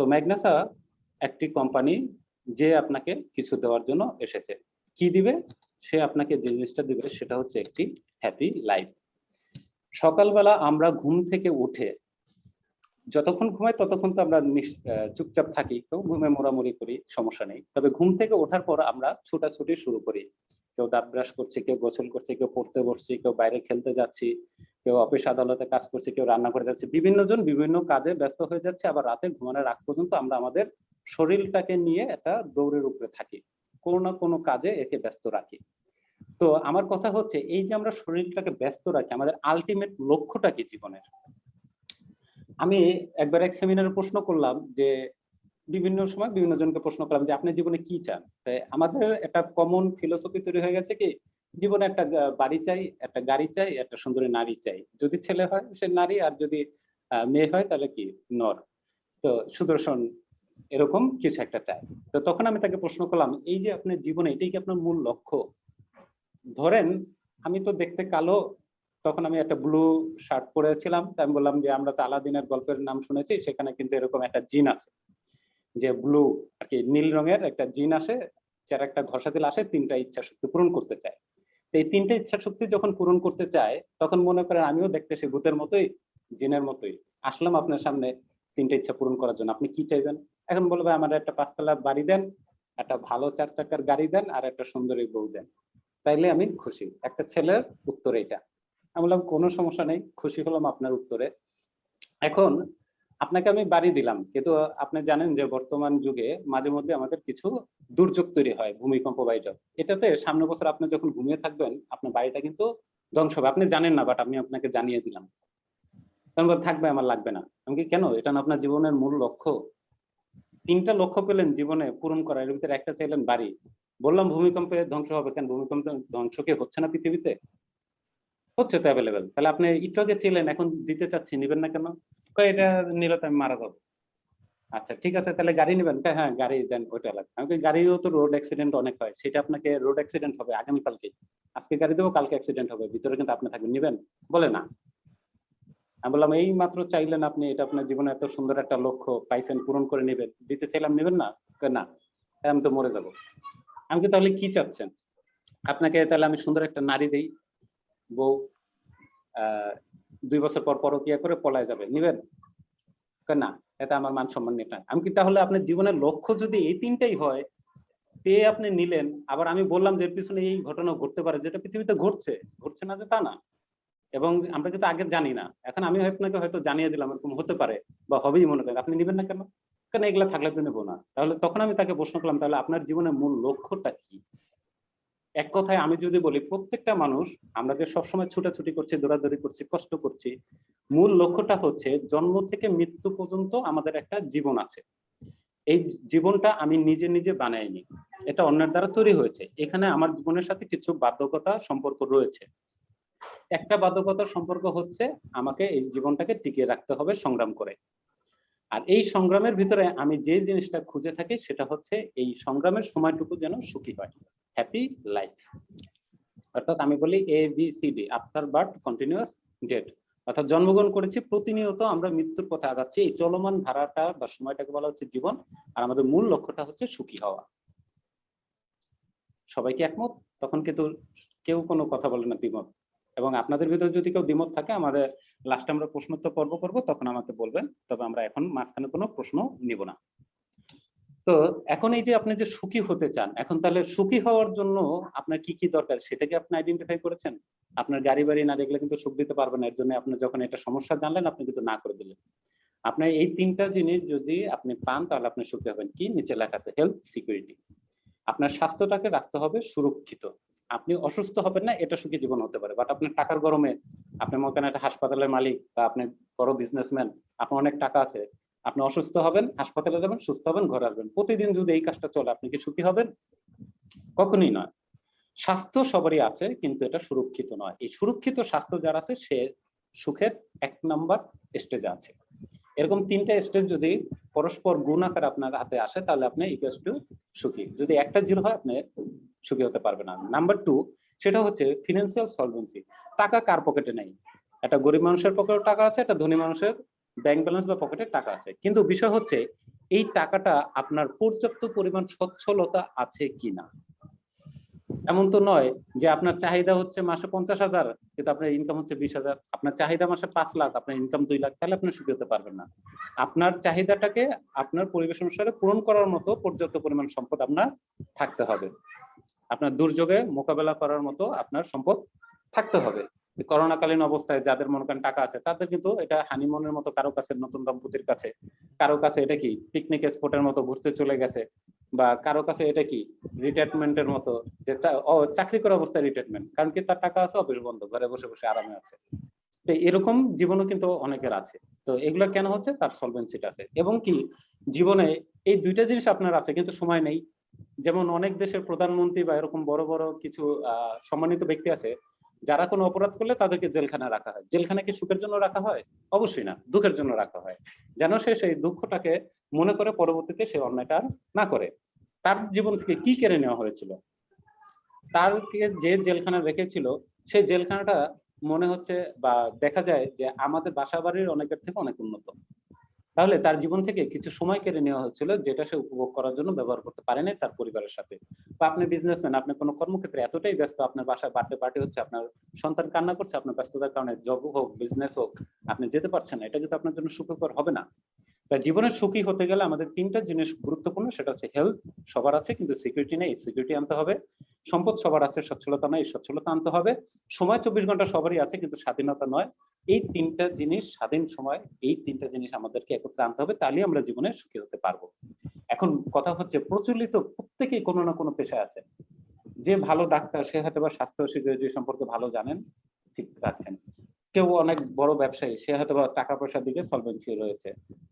তো ম্যাগনাসা একটি কোম্পানি যে আপনাকে কিছু দেওয়ার জন্য এসেছে। কি দিবে? সে আপনাকে যে জিনিসটা দিবে সেটা হচ্ছে একটি হ্যাপি লাইফ। সকালবেলা আমরা ঘুম থেকে উঠে যতক্ষণ ঘুমাই ততক্ষণ তো আমরা চুপচাপ থাকি, কেউ ঘুমে মোড়ামুড়ি করি, সমস্যা নেই। তবে ঘুম থেকে ওঠার পর আমরা ছোটাছুটি শুরু করি। কেউ দাঁত ব্রাশ করছে, কেউ গোসল করছে, কেউ পড়তে বসছি, কেউ বাইরে খেলতে যাচ্ছি, কেউ অফিস আদালতে কাজ করছে, কেউ রান্না করে যাচ্ছে, বিভিন্ন জন বিভিন্ন কাজে ব্যস্ত হয়ে যাচ্ছে। আবার রাতে ঘুমানোর আগ পর্যন্ত আমরা আমাদের শরীরটাকে নিয়ে একটা দৌড়ের উপরে থাকি, কোনো না কোনো কাজে একে ব্যস্ত রাখি। তো আমার কথা হচ্ছে, এই যে আমরা শরীরটাকে ব্যস্ত রাখি, আমাদের আলটিমেট লক্ষ্যটা কি জীবনের? আমি একবার এক সেমিনারে প্রশ্ন করলাম যে, বিভিন্ন সময় বিভিন্ন জনকে প্রশ্ন করলাম যে আপনি জীবনে কি চান? আমাদের একটা কমন ফিলোসফি তৈরি হয়ে গেছে কি, জীবনে একটা বাড়ি চাই, একটা গাড়ি চাই, একটা সুন্দরী নারী চাই। যদি ছেলে হয় সে নারী, আর যদি মেয়ে হয় তাহলে কি নর। তো সুদর্শন, এরকম কিছু একটা চাই। তো তখন আমি তাকে প্রশ্ন করলাম, এই যে আপনার জীবনে এটাই কি আপনার মূল লক্ষ্য? ধরেন আমি তো দেখতে কালো, তখন আমি একটা ব্লু শার্ট পরেছিলাম, তাই আমি বললাম যে আমরা তো আলাদিনের গল্পের নাম শুনেছি, সেখানে কিন্তু এরকম একটা জিন আছে যে ব্লু আর কি নীল রঙের একটা জিন আসে, যার একটা ঘষা দিলে আসে, তিনটা ইচ্ছা শক্তি পূরণ করতে চায়। তো এই তিনটা ইচ্ছা শক্তি যখন পূরণ করতে চায়, তখন মনে করেন আমিও দেখতে সে ভূতের মতোই, জিনের মতোই আসলাম আপনার সামনে তিনটা ইচ্ছা পূরণ করার জন্য। আপনি কি চাইবেন? এখন বলবে আমার একটা 5 তলা বাড়ি দেন, একটা ভালো 4 চাকার গাড়ি দেন, আর একটা সুন্দরী বউ দেন, তাইলে আমি খুশি। একটা ছেলের উত্তর এটা। আমি বললাম কোনো সমস্যা নেই, খুশি হলাম আপনার উত্তরে। এখন আপনাকে আমি বাড়ি দিলাম, কিন্তু আপনি জানেন যে বর্তমান যুগে মাঝে মধ্যে আমাদের কিছু দুর্যোগ তৈরি হয়, ভূমিকম্প বা এটা। এটাতে সামনের বছর আপনি যখন ঘুমিয়ে থাকবেন, আপনার বাড়িটা কিন্তু ধ্বংস হবে। আপনি জানেন না, বাট আমি আপনাকে জানিয়ে দিলাম। তখন থাকবে, আমার লাগবে না। আমি কি, কেন? এটা না আপনার জীবনের মূল লক্ষ্য? তিনটা লক্ষ্য পেলেন জীবনে পূরণ করা, এর ভিতরে একটা চাইলেন বাড়ি। বললাম ভূমিকম্পে ধ্বংস হবে কেন? ভূমিকম্প ধ্বংস কি হচ্ছে না পৃথিবীতে? হচ্ছে তো অ্যাভেলেবেল। তাহলে আপনি একটু আগে ছিলেন, এখন দিতে চাচ্ছি, নিবেন না কেন? এটা নিলে তো আমি মারা যাবো। আচ্ছা ঠিক আছে, তাহলে গাড়ি নিবেন? হ্যাঁ গাড়ি দেন, ওইটা লাগবে। আমি গাড়িও তো রোড অ্যাক্সিডেন্ট অনেক হয়, সেটা আপনাকে রোড অ্যাক্সিডেন্ট হবে আগামীকালকে, আজকে গাড়ি দেবো, কালকে অ্যাক্সিডেন্ট হবে, ভিতরে কিন্তু আপনি থাকবেন, নিবেন? বলে না। আমি বললাম এই মাত্র চাইলেন আপনি, এটা আপনার জীবনে এত সুন্দর একটা লক্ষ্য পাইছেন, পূরণ করে নেবেন, দিতে চাইলাম, নেবেন না? না, আমি তো মরে যাব। আমি কি, তাহলে কি চাচ্ছেন? আপনাকে তাহলে আমি সুন্দর একটা নারী দেই, বউ, 2 বছর পর পরকিয়া করে পলায় যাবে, নিবেন? না, এটা আমার মান সম্মান নেই। আমি কি, তাহলে আপনার জীবনের লক্ষ্য যদি এই তিনটাই হয়, পেয়ে আপনি নিলেন, আবার আমি বললাম যে এর পিছনে এই ঘটনা ঘটতে পারে, যেটা পৃথিবীতে ঘটছে, ঘটছে না যে তা না, এবং আমরা কিন্তু আগে জানি না, এখন আমি আপনাকে হয়তো জানিয়ে দিলাম এরকম হতে পারে বা হবেই, মনে করেন, আপনি নিবেন না কেন? কেন, এগুলা থাকলে তো নেবো না। তাহলে তখন আমি তাকে প্রশ্ন করলাম, তাহলে আপনার জীবনের মূল লক্ষ্যটা কি? এক কথায় আমি যদি বলি, প্রত্যেকটা মানুষ, আমরা যে সবসময় ছুটাছুটি করছি, দৌড়াদৌড়ি করছি, কষ্ট করছি, মূল লক্ষ্যটা হচ্ছে জন্ম থেকে মৃত্যু পর্যন্ত আমাদের একটা জীবন আছে। এই জীবনটা আমি নিজে নিজে বানাইনি, এটা অন্যের দ্বারা তৈরি হয়েছে। এখানে আমার জীবনের সাথে কিছু বাধ্যকতা সম্পর্ক রয়েছে। একটা বাধ্যকতার সম্পর্ক হচ্ছে, আমাকে এই জীবনটাকে টিকিয়ে রাখতে হবে সংগ্রাম করে। আর এই সংগ্রামের ভিতরে আমি যে জিনিসটা খুঁজে থাকি, সেটা হচ্ছে এই সংগ্রামের সময়টুকু যেন সুখী হয়, হ্যাপি লাইফ। অর্থাৎ আমি বলি ABCD, after birth continuous death. অর্থাৎ জন্মগ্রহণ করেছি, প্রতিনিয়ত আমরা মৃত্যুর পথে আগাচ্ছি, এই চলমান ধারাটা বা সময়টাকে বলা হচ্ছে জীবন। আর আমাদের মূল লক্ষ্যটা হচ্ছে সুখী হওয়া। সবাই কি একমত? তখন কিন্তু কেউ কোনো কথা বলে না দ্বিমত। এবং আপনাদের ভিতরে যদি কেউ দ্বিমত থাকে, আমাদের লাস্টে আমরা প্রশ্নোত্তর পর্ব করবো, তখন আমাকে বলবেন। তবে আমরা এখন মাঝখানে কোনো প্রশ্ন নিব না। তো এখন এই যে আপনি যে সুখী হতে চান, এখন তাহলে সুখী হওয়ার জন্য আপনার কি কি দরকার সেটা কি আপনি আইডেন্টিফাই করেছেন? আপনার গাড়ি বাড়ি না দেখলে কিন্তু সুখ দিতে পারবেন না। এর জন্য আপনি যখন এটা সমস্যা জানলেন, আপনি কিন্তু না করে দিলেন। আপনার এই তিনটা জিনিস যদি আপনি পান, তাহলে আপনি সুখী হবেন। কি? নিচে লেখা আছে, হেলথ সিকিউরিটি। আপনার স্বাস্থ্যটাকে রাখতে হবে সুরক্ষিত। আপনি অসুস্থ হবেন না, এটা সুখী জীবন হতে পারে। বাট আপনার টাকার গরমে, আপনি মনে করেন একটা হাসপাতালের মালিক বা আপনি বড় বিজনেসম্যান, আপনার অনেক টাকা আছে, আপনি অসুস্থ হবেন, হাসপাতালে যাবেন, সুস্থ হবেন, ঘরে আসবেন, প্রতিদিন যদি এই কাজটা চলে, আপনি কি সুখী হবেন? কখনোই নয়। স্বাস্থ্য সবারই আছে, কিন্তু এটা সুরক্ষিত নয়। এই সুরক্ষিত স্বাস্থ্য যার আছে, সে সুখের 1 নম্বর স্টেজে আছে। এরকম 3টা স্টেজ যদি পরস্পর গুণ আকারে আপনার হাতে আসে, তাহলে আপনি ইকুয়ালস টু সুখী। যদি একটা জিরো হয়, আপনি সুখী হতে পারবেন না। নাম্বার 2, সেটা হচ্ছে ফিনান্সিয়াল সলভেন্সি। টাকা কার পকেটে নেই? একটা গরিব মানুষের পকেটে টাকা আছে, একটা ধনী মানুষের ব্যাংক ব্যালেন্স বা পকেটে টাকা আছে। কিন্তু বিষয় হচ্ছে, এই টাকাটা আপনার পর্যাপ্ত পরিমাণ সচ্ছলতা আছে কিনা। এমন তো নয় যে আপনার চাহিদা হচ্ছে মাসে 50,000 কিন্তু আপনার ইনকাম হচ্ছে 20,000, আপনার চাহিদা মাসে 5 লাখ আপনার ইনকাম 2 লাখ, তাহলে আপনি সুখী হতে পারবেন না। আপনার চাহিদাটাকে আপনার পরিবেশ অনুসারে পূরণ করার মতো পর্যাপ্ত পরিমাণ সম্পদ আপনার থাকতে হবে। আপনার দুর্যোগে মোকাবেলা করার মতো আপনার সম্পদ থাকতে হবে। করোনাকালীন অবস্থায় যাদের মনে করেন টাকা আছে তাদের কিন্তু এটা হানিমুনের মতো, কারো কাছে নতুন দম্পতির কাছে, কারো কাছে এটা কি পিকনিক স্পটের মতো ঘুরতে চলে গেছে, বা কারো কাছে এটা কি রিটায়ারমেন্টের মতো, যে চাকরি করা অবস্থায় রিটায়ারমেন্ট, কারণ কি তার টাকা আছে, অফিস বন্ধ, ঘরে বসে বসে আরামে আছে। তো এরকম জীবনও কিন্তু অনেকের আছে। তো এগুলো কেন হচ্ছে, তার সলভেন্সিটা আছে। এবং কি জীবনে এই দুইটা জিনিস আপনার আছে কিন্তু সময় নেই। যেমন অনেক দেশের প্রধানমন্ত্রী বা এরকম বড় বড় কিছু সম্মানিত ব্যক্তি আছে, যারা কোনো অপরাধ করলে তাদেরকে জেলখানায় রাখা হয়। জেলখানা কি সুখের জন্য রাখা হয়? অবশ্যই না, দুঃখের জন্য রাখা হয়, যেন সে সেই দুঃখটাকে মনে করে পরবর্তীতে সে অন্যায়টা না করে। তার জীবন থেকে কি কেড়ে নেওয়া হয়েছিল? তারকে যে জেলখানায় রেখেছিল সেই জেলখানাটা মনে হচ্ছে বা দেখা যায় যে আমাদের বাসা বাড়ির অনেকের থেকে অনেক উন্নত। তাহলে তার জীবন থেকে কিছু সময় কেড়ে নেওয়া হচ্ছিল যেটা সে উপভোগ করার জন্য ব্যবহার করতে পারে নাই তার পরিবারের সাথে। বা আপনি বিজনেসম্যান, আপনি কোনো কর্মক্ষেত্রে এতটাই ব্যস্ত, আপনার বাসায় বার্থডে পার্টি হচ্ছে, আপনার সন্তান কান্না করছে, আপনার ব্যস্ততার কারণে জব হোক বিজনেস হোক আপনি যেতে পারছেন না, এটা কিন্তু আপনার জন্য সুখকর হবে না। তাই জীবনে সুখী হতে গেলে আমাদের তিনটা জিনিস গুরুত্বপূর্ণ, সেটা হচ্ছে হেলথ সবার আছে কিন্তু সিকিউরিটি নেই, সিকিউরিটি আনতে হবে। সম্পদ সবার আছে, সচ্ছলতা নাই, সচ্ছলতা আনতে হবে। সময় 24 ঘন্টা সবারই আছে কিন্তু স্বাধীনতা নয়। এই তিনটা জিনিস, স্বাধীন সময়, এই তিনটা জিনিস আমাদেরকে একত্রে আনতে হবে, তাহলেই আমরা জীবনে সুখী হতে পারবো। এখন কথা হচ্ছে প্রচলিত প্রত্যেকেই কোনো না কোনো পেশায় আছে। যে ভালো ডাক্তার সে হয়তো বা স্বাস্থ্য সিকিউরিটি সম্পর্কে ভালো জানেন, ঠিক রাখেন। কেউ অনেক বড় ব্যবসায়ী, সে হয়তো বা টাকা পয়সার দিকে সলভেন্সি রয়েছে,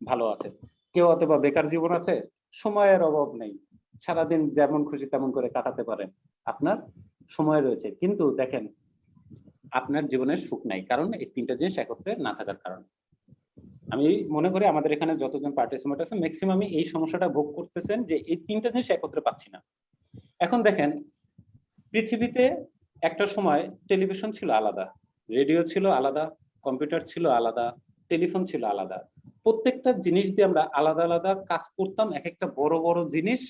ভালো আছে। কেউ হয়তো বা বেকার জীবন আছে, সময়ের অভাব নেই, সারাদিন যেমন খুশি তেমন করে কাটাতে পারেন, আপনার সময় রয়েছে। কিন্তু দেখেন আপনার জীবনে সুখ নাই, কারণ এই তিনটা জিনিস একত্রে না থাকার কারণে। আমি মনে করি আমাদের এখানে যতজন পার্টিসিপেন্ট আছে ম্যাক্সিমামই এই সমস্যাটা ভোগ করতেছেন যে এই তিনটা জিনিস একত্রে পাচ্ছি না। এখন দেখেন পৃথিবীতে একটা সময় টেলিভিশন ছিল আলাদা, রেডিও ছিল আলাদা, কম্পিউটার ছিল আলাদা, টেলিফোন ছিল আলাদা। প্রত্যেকটা জিনিস দিয়ে আমরা আলাদা আলাদা কাজ করতাম, এক একটা বড় বড় জিনিস,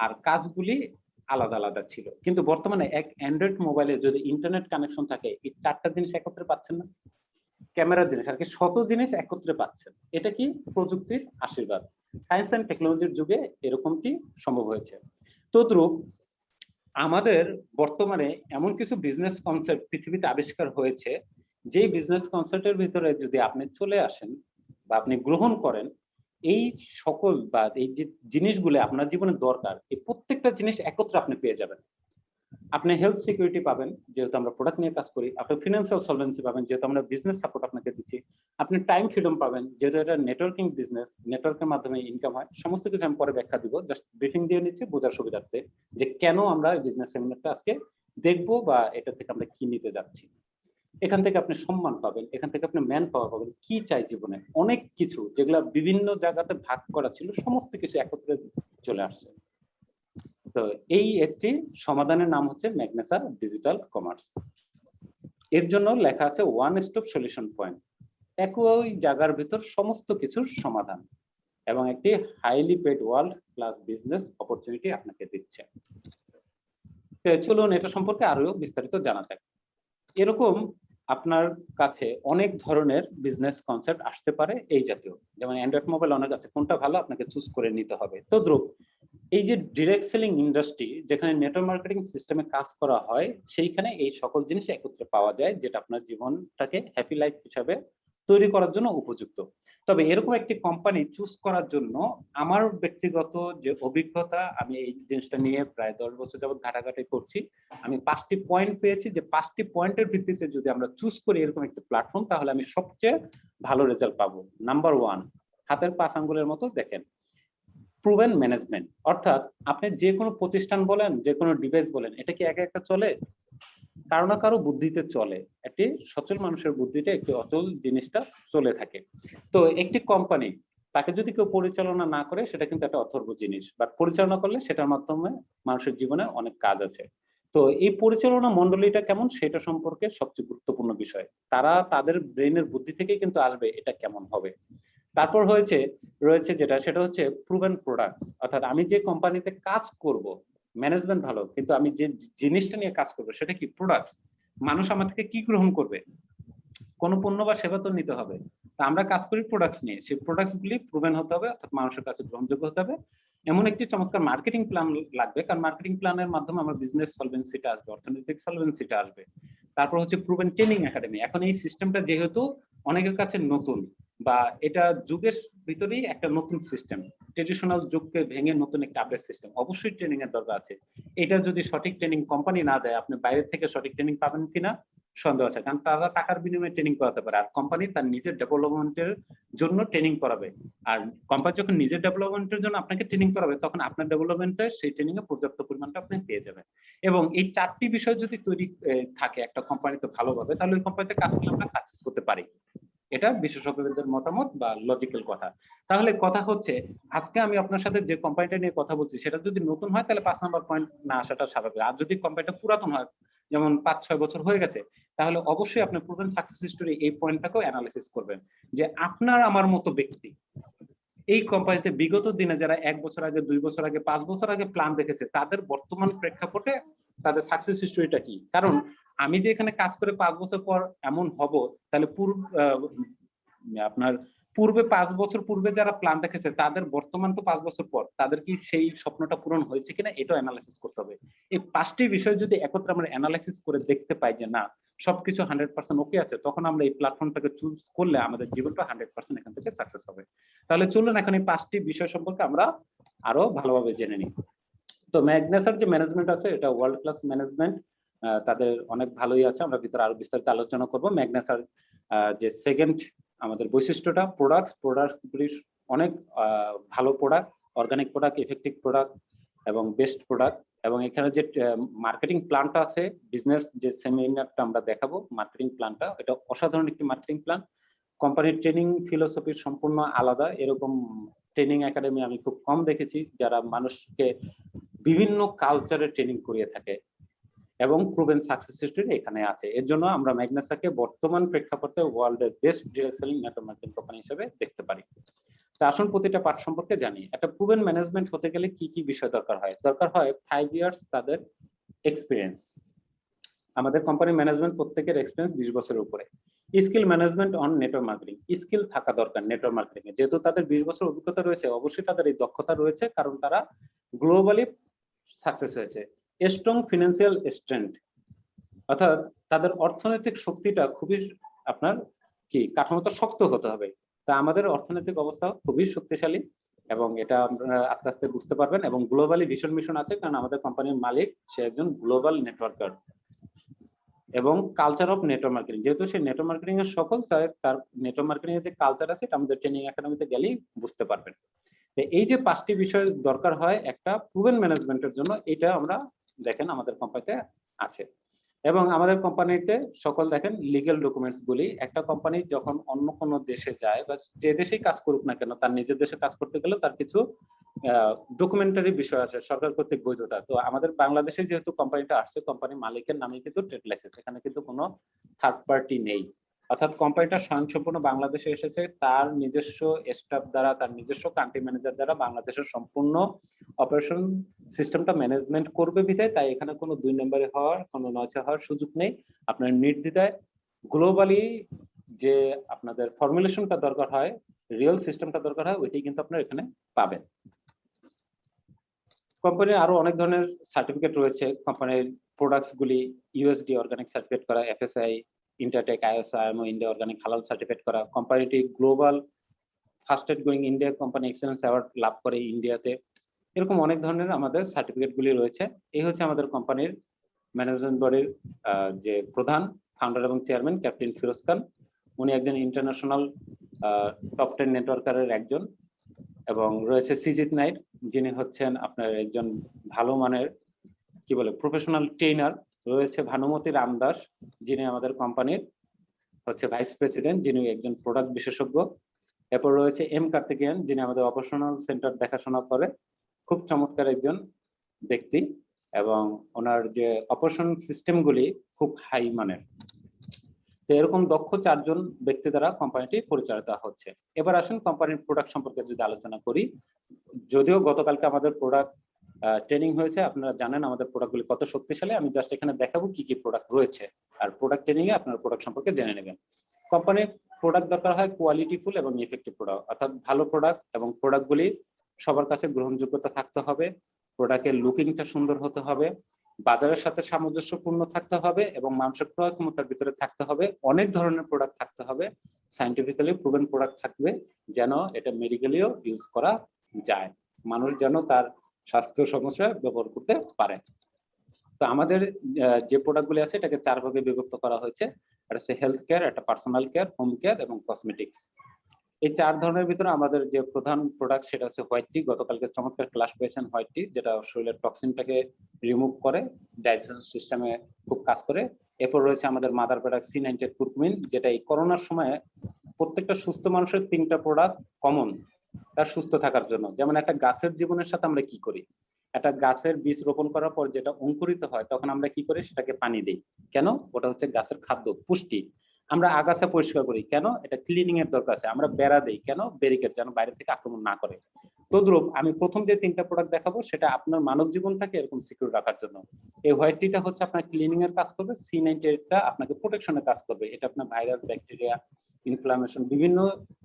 আর কাজগুলি আলাদা আলাদা ছিল। কিন্তু বর্তমানে এক অ্যান্ড্রয়েড মোবাইলে যদি ইন্টারনেট কানেকশন থাকে, এই চারটা জিনিস একত্রে পাচ্ছেন না? ক্যামেরার জিনিস আর কি, শত জিনিস একত্রে পাচ্ছেন। এটা কি প্রযুক্তির আশীর্বাদ। সায়েন্স এন্ড টেকনোলজির যুগে এরকমটি সম্ভব হয়েছে। তদ্রূপ আমাদের বর্তমানে এমন কিছু বিজনেস কনসেপ্ট পৃথিবীতে আবিষ্কার হয়েছে, যে বিজনেস কনসেপ্টের ভিতরে যদি আপনি চলে আসেন বা আপনি গ্রহণ করেন, এই সকল বা এই যে জিনিসগুলো আপনার জীবনে দরকার, এই প্রত্যেকটা জিনিস একত্রে আপনি পেয়ে যাবেন। আপনি হেলথ সিকিউরিটি পাবেন যেহেতু আমরা প্রোডাক্ট নিয়ে কাজ করি, আপনি ফিনান্সিয়াল সলভেন্সি পাবেন যেহেতু আমরা বিজনেস সাপোর্ট আপনাকে দিচ্ছি, আপনি টাইম ফ্রিডম পাবেন যেহেতু এটা নেটওয়ার্কিং বিজনেস, নেটওয়ার্কের মাধ্যমে ইনকাম হয়। সমস্ত কিছু আমি পরে ব্যাখ্যা দিব, জাস্ট ব্রিফিং দিয়ে নিচ্ছি বোঝার সুবিধার্থে যে কেন আমরা বিজনেস সেমিনারটা আজকে দেখবো বা এটা থেকে আমরা কি নিতে যাচ্ছি। এখান থেকে আপনি সম্মান পাবেন, এখান থেকে আপনি ম্যান পাওয়ার পাবেন, কি চাই জীবনে অনেক কিছু যেগুলা বিভিন্ন জায়গাতে ভাগ করা ছিল সমস্ত কিছু একত্রে চলে আসছে। তো এই একটি সমাধানের নাম হচ্ছে ম্যাগনেসার ডিজিটাল কমার্স। এর জন্য লেখা আছে ওয়ান স্টপ সলিউশন পয়েন্ট, একই জায়গার ভিতর সমস্ত কিছুর সমাধান, এবং একটি highly paid world class business opportunity আপনাকে দিচ্ছে। চলুন এটা সম্পর্কে আরো বিস্তারিত জানা যাক। এরকম আপনার কাছে অনেক ধরনের বিজনেস কনসেপ্ট আসতে পারে এই জাতীয়, যেমন অ্যান্ড্রয়েড মোবাইল অনেক আছে, কোনটা ভালো আপনাকে চুজ করে নিতে হবে। তদ্রুপ এই যে ডিরেক্ট সেলিং ইন্ডাস্ট্রি যেখানে নেটওয়ার্ক মার্কেটিং সিস্টেমে কাজ করা হয়, সেইখানে এই সকল জিনিস একত্রে পাওয়া যায় যেটা আপনার জীবনটাকে হ্যাপি লাইফ হিসাবে তৈরি করার জন্য উপযুক্ত। তবে এরকম একটি কোম্পানি চুজ করার জন্য আমার ব্যক্তিগত যে অভিজ্ঞতা, আমি এই জিনিসটা নিয়ে প্রায় 10 বছর যাবত ঘাটাঘাটি করছি, আমি 5টি পয়েন্ট পেয়েছি যে 5টি পয়েন্টের ভিত্তিতে যদি আমরা চুজ করি এরকম একটা প্ল্যাটফর্ম তাহলে আমি সবচেয়ে ভালো রেজাল্ট পাবো। নাম্বার 1, হাতের 5 আঙ্গুলের মতো দেখেন, প্রুভেন ম্যানেজমেন্ট। অর্থাৎ আপনি যে কোনো প্রতিষ্ঠান বলেন, যে কোনো ডিভাইস বলেন, এটা কি একা একা চলে? কারো না কারো বুদ্ধিতে চলে। একটি সচল মানুষের বুদ্ধিতে একটি অচল জিনিসটা চলে থাকে। তো একটি কোম্পানি তাকে যদি কেউ পরিচালনা না করে সেটা কিন্তু একটা অথর্ব জিনিস, বাট পরিচালনা করলে সেটার মাধ্যমে মানুষের জীবনে অনেক কাজ আছে। তো এই পরিচালনা মন্ডলীটা কেমন সেটা সম্পর্কে সবচেয়ে গুরুত্বপূর্ণ বিষয়। তারা তাদের ব্রেনের বুদ্ধি থেকে কিন্তু আসবে এটা কেমন হবে। তারপর রয়েছে যেটা, সেটা হচ্ছে প্রুভেন প্রোডাক্টস, অর্থাৎ আমি যে কোম্পানিতে কাজ করব, ম্যানেজমেন্ট ভালো, কিন্তু আমি যে জিনিসটা নিয়ে কাজ করব সেটা কি প্রোডাক্টস, মানুষ আমার থেকে কি গ্রহণ করবে, কোন পণ্য বা সেবা তো নিতে হবে। তা আমরা কাজ করি প্রোডাক্টস নিয়ে, সেই প্রোডাক্টস গুলি প্রুভেন হতে হবে, অর্থাৎ মানুষের কাছে গ্রহণযোগ্য হতে হবে। এমন একটি চমৎকার মার্কেটিং প্ল্যান লাগবে, কারণ মার্কেটিং প্ল্যানের মাধ্যমে আমার বিজনেস সলভেন্সিটা আসবে, অর্থনৈতিক সলভেন্সিটা আসবে। তারপর হচ্ছে প্রুভেন ট্রেনিং একাডেমি। এখন এই সিস্টেমটা যেহেতু অনেকের কাছে নতুন, বা এটা যুগের ভিতরেই একটা নতুন সিস্টেম, ট্রেডিশনাল যুগকে ভেঙে নতুন একটা আপডেট সিস্টেম, অবশ্যই ট্রেনিং এর দরকার আছে। এটা যদি সঠিক ট্রেনিং কোম্পানি না দেয়, আপনি বাইরে থেকে সঠিক ট্রেনিং পাবেন কিনা সন্দেহ আছে, কারণ তারা টাকার বিনিময়ে ট্রেনিং করাতে পারে, আর কোম্পানি তার নিজের ডেভেলপমেন্টের জন্য ট্রেনিং করাবে। আর কোম্পানি যখন নিজের ডেভেলপমেন্টের জন্য আপনাকে ট্রেনিং করাবে, তখন আপনার ডেভেলপমেন্টে সেই ট্রেনিং এ পর্যাপ্ত পরিমাণটা আপনি পেয়ে যাবেন। এবং এই 4টি বিষয় যদি তৈরি থাকে একটা কোম্পানিতে ভালোভাবে, তাহলে ওই কোম্পানিতে কাজ করলে আমরা সাকসেস করতে পারি। এটা বিশেষজ্ঞদের মতামত বা লজিক্যাল কথা। তাহলে কথা হচ্ছে, আজকে আমি আপনার সাথে যে কোম্পানিটা নিয়ে কথা বলছি, সেটা যদি নতুন হয় তাহলে 5 নাম্বার পয়েন্ট না আসাটা স্বাভাবিক। আর যদি কোম্পানিটা পুরাতন হয়, যেমন 5-6 বছর হয়ে গেছে, তাহলে অবশ্যই আপনি প্রুভেন সাকসেস স্টোরি এই পয়েন্টটাকেও অ্যানালাইসিস করবেন, যে আপনার আমার মতো ব্যক্তি এই কোম্পানিতে বিগত দিনে যারা 1 বছর আগে, 2 বছর আগে, 5 বছর আগে প্ল্যান দেখেছে, তাদের বর্তমান প্রেক্ষাপটে তাদের সাকসেস স্টোরিটা কি। কারণ আমি যে এখানে কাজ করে 5 বছর পর এমন হব, তাহলে আপনার পূর্বে 5 বছর পূর্বে যারা প্ল্যান দেখেছে, তাদের বর্তমান তো 5 বছর পর, তাদের কি সেই স্বপ্নটা পূরণ হয়েছে কিনা এটাও অ্যানালাইসিস করতে হবে। এই 5টি বিষয় যদি একত্রে আমরা অ্যানালাইসিস করে দেখতে পাই যে না, সবকিছু 100% ওকে আছে, তখন আমরা এই প্ল্যাটফর্মটাকে চুজ করলে আমাদের জীবনটা 100% এখান থেকে সাকসেস হবে। তাহলে চলুন এখন এই 5টি বিষয় সম্পর্কে আমরা আরো ভালোভাবে জেনে নিই। তো ম্যাগনাসের যে ম্যানেজমেন্ট আছে, এটা ওয়ার্ল্ড ক্লাস ম্যানেজমেন্ট, তাদের অনেক ভালোই আছে, আমরা ভিতরে আরো বিস্তারিত আলোচনা করব। ম্যাগনাসের যে সেকেন্ড আমাদের বৈশিষ্ট্যটা, প্রোডাক্টগুলি অনেক ভালো product, organic product, effective product এবং বেস্ট প্রোডাক্ট। এবং এখানে যে মার্কেটিং প্ল্যানটা আছে, বিজনেস যে সেমিনারটা আমরা দেখাবো, মার্কেটিং প্ল্যানটা এটা অসাধারণ একটি মার্কেটিং প্ল্যান। কোম্পানির ট্রেনিং ফিলোসফি সম্পূর্ণ আলাদা, এরকম ট্রেনিং একাডেমি আমি খুব কম দেখেছি যারা মানুষকে বিভিন্ন কালচারে ট্রেনিং করিয়ে থাকে, এবং প্রুভেন সাকসেস স্টোরি এখানে আছে। এর জন্য আমরা ম্যাগনাসাকে বর্তমান প্রেক্ষাপটে ওয়ার্ল্ডের best direct selling network marketing company হিসেবে দেখতে পারি। তো আসুন প্রতিটা পার্ট সম্পর্কে জানি। একটা প্রুভেন ম্যানেজমেন্ট হতে গেলে কি কি বিষয় দরকার হয়? দরকার হয় 5 ইয়ার্স তাদের এক্সপিরিয়েন্স। আমাদের কোম্পানি ম্যানেজমেন্ট প্রত্যেকের এক্সপিরিয়েন্স 20 বছরের উপরে। Skill management on network marketing, skill থাকা দরকার নেটওয়ার্ক মার্কেটিং এ। যেহেতু তাদের 20 বছর অভিজ্ঞতা রয়েছে, অবশ্যই তাদের এই দক্ষতা রয়েছে, কারণ তারা গ্লোবালি সাকসেস হয়েছে। স্ট্রং ফিনান্সিয়াল স্ট্রেংথ, অর্থাৎ তাদের অর্থনৈতিক শক্তিটা খুবই আপনার কি কাঠামোটা শক্ত হতে হবে। তা আমাদের অর্থনৈতিক অবস্থা খুবই শক্তিশালী, এবং এটা আপনারা আস্তে আস্তে বুঝতে পারবেন। এবং গ্লোবালি ভিশন মিশন আছে, কারণ আমাদের কোম্পানির মালিক সে একজন গ্লোবাল নেটওয়ার্কার। এবং কালচার অফ নেটওয়ার্ক মার্কেটিং, যেহেতু সে নেটওয়ার্ক মার্কেটিং এর সফল, তার নেটওয়ার্ক মার্কেটিং এর যে কালচার আছে, এটা আমাদের ট্রেনিং একাডেমিতে গেলেই বুঝতে পারবেন। এই যে 5টি বিষয় দরকার হয় একটা প্রুভেন ম্যানেজমেন্টের জন্য, এটা আমরা দেখেন আমাদের কোম্পানিতে আছে। এবং আমাদের কোম্পানিতে সকল দেখেন লিগ্যাল ডকুমেন্টস গুলি, একটা কোম্পানি যখন অন্য কোনো দেশে যায় বা যে দেশেই কাজ করুক না কেন, তার নিজের দেশে কাজ করতে গেলে তার কিছু ডকুমেন্টারি বিষয় আছে, সরকার কর্তৃক বৈধতা। তো আমাদের বাংলাদেশে যেহেতু কোম্পানিটা আসছে, কোম্পানির মালিকের নামে কিন্তু ট্রেড লাইসেন্স, এখানে কিন্তু কোনো থার্ড পার্টি নেই। অর্থাৎ কোম্পানিটা স্বয়ংসম্পূর্ণ বাংলাদেশে এসেছে, তার নিজস্ব স্টাফ দ্বারা, তার নিজস্ব কান্ট্রি ম্যানেজার দ্বারা বাংলাদেশের সম্পূর্ণ অপারেশন সিস্টেমটা ম্যানেজমেন্ট করবে বিধায়, তাই এখানে কোনো 2 নম্বরে হওয়ার, কোনো নয়ছে হওয়ার সুযোগ নেই। আপনার নির্দ্বিধায় গ্লোবালি যে আপনাদের ফর্মুলেশনটা দরকার হয়, রিয়েল সিস্টেমটা দরকার হয়, ওইটাই কিন্তু আপনারা এখানে পাবেন। কোম্পানির আরো অনেক ধরনের সার্টিফিকেট রয়েছে। কোম্পানির প্রোডাক্টস গুলি ইউএসডি অর্গানিক সার্টিফিকেট করা, FSI, Intertek, ISO, IMO India organic হালাল সার্টিফিকেট করা। কোম্পানিটি global fastest growing India company excellence award লাভ করে ইন্ডিয়াতে। এরকম অনেক ধরনের আমাদের সার্টিফিকেট গুলি রয়েছে। এই হচ্ছে আমাদের কোম্পানির ম্যানেজমেন্ট বডির যে প্রধান, ফাউন্ডার এবং চেয়ারম্যান ক্যাপ্টেন ফিরোজ খান। উনি একজন ইন্টারন্যাশনাল টপ 10 নেটওয়ার্কারের একজন। এবং রয়েছে সিজিত নাইট, যিনি হচ্ছেন আপনার একজন ভালো মানের কি বলে প্রফেশনাল ট্রেনার। রয়েছে ভানুমতি রামদাস, যিনি আমাদের কোম্পানির হচ্ছে ভাইস প্রেসিডেন্ট, যিনি একজন প্রোডাক্ট বিশেষজ্ঞ। এরপর রয়েছে এম কার্তিকেয়ান, যিনি আমাদের অপারেশনাল সেন্টার দেখাশোনা করে, খুব চমৎকার একজন ব্যক্তি, এবং ওনার যে অপারেশন সিস্টেম গুলি খুব হাই মানের। তো এরকম দক্ষ 4 জন ব্যক্তি দ্বারা কোম্পানিটি পরিচালিত হচ্ছে। এবার আসেন কোম্পানির প্রোডাক্ট সম্পর্কে যদি আলোচনা করি। যদিও গতকালকে আমাদের প্রোডাক্ট ট্রেনিং হয়েছে, আপনারা জানেন আমাদের প্রোডাক্টগুলি কত শক্তিশালী। আমি জাস্ট এখানে দেখাবো কি কি প্রোডাক্ট রয়েছে, আর প্রোডাক্ট ট্রেনিং এ আপনারা প্রোডাক্ট সম্পর্কে জেনে নেবেন। কোম্পানির প্রোডাক্ট দরকার হয় কোয়ালিটিফুল এবং ইফেক্টিভ প্রোডাক্ট, অর্থাৎ ভালো প্রোডাক্ট এবং প্রোডাক্টগুলি সবার কাছে গ্রহণযোগ্যতা থাকতে হবে, প্রোডাক্টের লুকিংটা সুন্দর হতে হবে, বাজারের সাথে সামঞ্জস্যপূর্ণ থাকতে হবে এবং মানুষের ক্রয় ক্ষমতার ভিতরে থাকতে হবে। অনেক ধরনের প্রোডাক্ট থাকতে হবে, সায়েন্টিফিক্যালি প্রুভেন প্রোডাক্ট থাকবে, যেন এটা মেডিকেলিও ইউজ করা যায়, মানুষ যেন তার স্বাস্থ্য সমস্যা ব্যবহার করতে পারে। তো আমাদের যে প্রোডাক্টগুলি আছে এটাকে 4 ভাগে বিভক্ত করা হয়েছে। এটা হচ্ছে হেলথ কেয়ার, একটা পার্সোনাল কেয়ার, হোম কেয়ার এবং কসমেটিক্স। এই 4 ধরনের ভিতরে আমাদের যে প্রধান প্রোডাক্ট সেটা হচ্ছে হোয়াইট টি। গতকালকে চমৎকার ক্লাস পেয়েছেন হোয়াইট টি, যেটা শরীরের টক্সিনটাকে রিমুভ করে, ডাইজেশন সিস্টেমে খুব কাজ করে। এরপর রয়েছে আমাদের মাদার প্রোডাক্ট C98 কুরকুমিন, যেটা এই করোনার সময়ে প্রত্যেকটা সুস্থ মানুষের 3টা প্রোডাক্ট কমন তার সুস্থ থাকার জন্য। যেমন একটা গাছের জীবনের সাথে আমরা কি করি, একটা গাছের বীজ রোপণ করার পর যেটা অঙ্কুরিত হয় তখন আমরা কি করি, সেটাকে পানি দিই। কেন? ওটা হচ্ছে গাছের খাদ্য, পুষ্টি। আমরা আগাছা পরিষ্কার করি কেন? এটা ক্লিনিং এর দরকার আছে। আমরা বেড়া দেই কেন? ব্যারিকেড, যেন বাইরে থেকে আক্রমণ না করে। তদ্রূপ আমি প্রথম যে 3টা প্রোডাক্ট দেখাবো সেটা আপনার মানব জীবনটাকে এরকম সিকিউর রাখার জন্য। এই হোয়াইট টিটা হচ্ছে আপনার ক্লিনিং এর কাজ করবে, C98 টা আপনাকে প্রোটেকশনের কাজ করবে। এটা আপনার ভাইরাস, ব্যাকটেরিয়া, ইনফ্লামেশন বিভিন্ন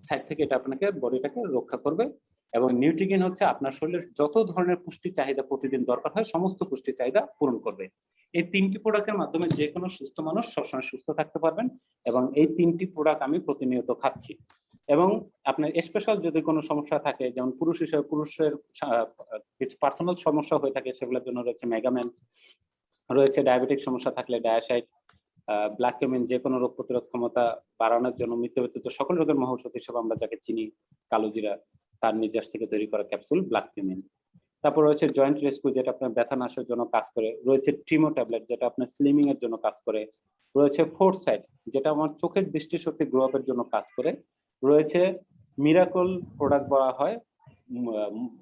সাইড থেকে এটা আপনাকে বডিটাকে রক্ষা করবে। এবং নিউট্রিগেন হচ্ছে আপনার শরীরের যত ধরনের পুষ্টি চাহিদা প্রতিদিন দরকার হয় সমস্ত পুষ্টি চাহিদা পূরণ করবে। এই 3টি প্রোডাক্টের মাধ্যমে যে কোনো সুস্থ মানুষ সবসময় সুস্থ থাকতে পারবেন, এবং এই 3টি প্রোডাক্ট আমি প্রতিনিয়ত খাচ্ছি। এবং আপনার স্পেশাল যদি কোনো সমস্যা থাকে, যেমন পুরুষ হিসেবে পুরুষের কিছু পার্সোনাল সমস্যা হয়ে থাকে, সেগুলোর জন্য রয়েছে মেগামেন, রয়েছে ডায়াবেটিক সমস্যা থাকলে ডায়াসাইড, ব্ল্যাক কেমিন যে কোনো রোগ প্রতিরোধ ক্ষমতা বাড়ানোর জন্য মৃত্যু ব্যতীত সকল রোগের মহৌষধ হিসেবে আমরা যাকে চিনি, কালোজিরা তার নির্যাস থেকে তৈরি করা ক্যাপসুল ব্ল্যাক কেমিন। তারপর রয়েছে জয়েন্ট রেস্কিউ, যেটা আপনার ব্যথা নাশের জন্য কাজ করে। রয়েছে ট্রিমো ট্যাবলেট, যেটা আপনার স্লিমিং এর জন্য কাজ করে। রয়েছে ফোরসাইট, যেটা আমার চোখের দৃষ্টিশক্তি গ্রো আপের জন্য কাজ করে। রয়েছে মিরাকল প্রোডাক্ট বলা হয়,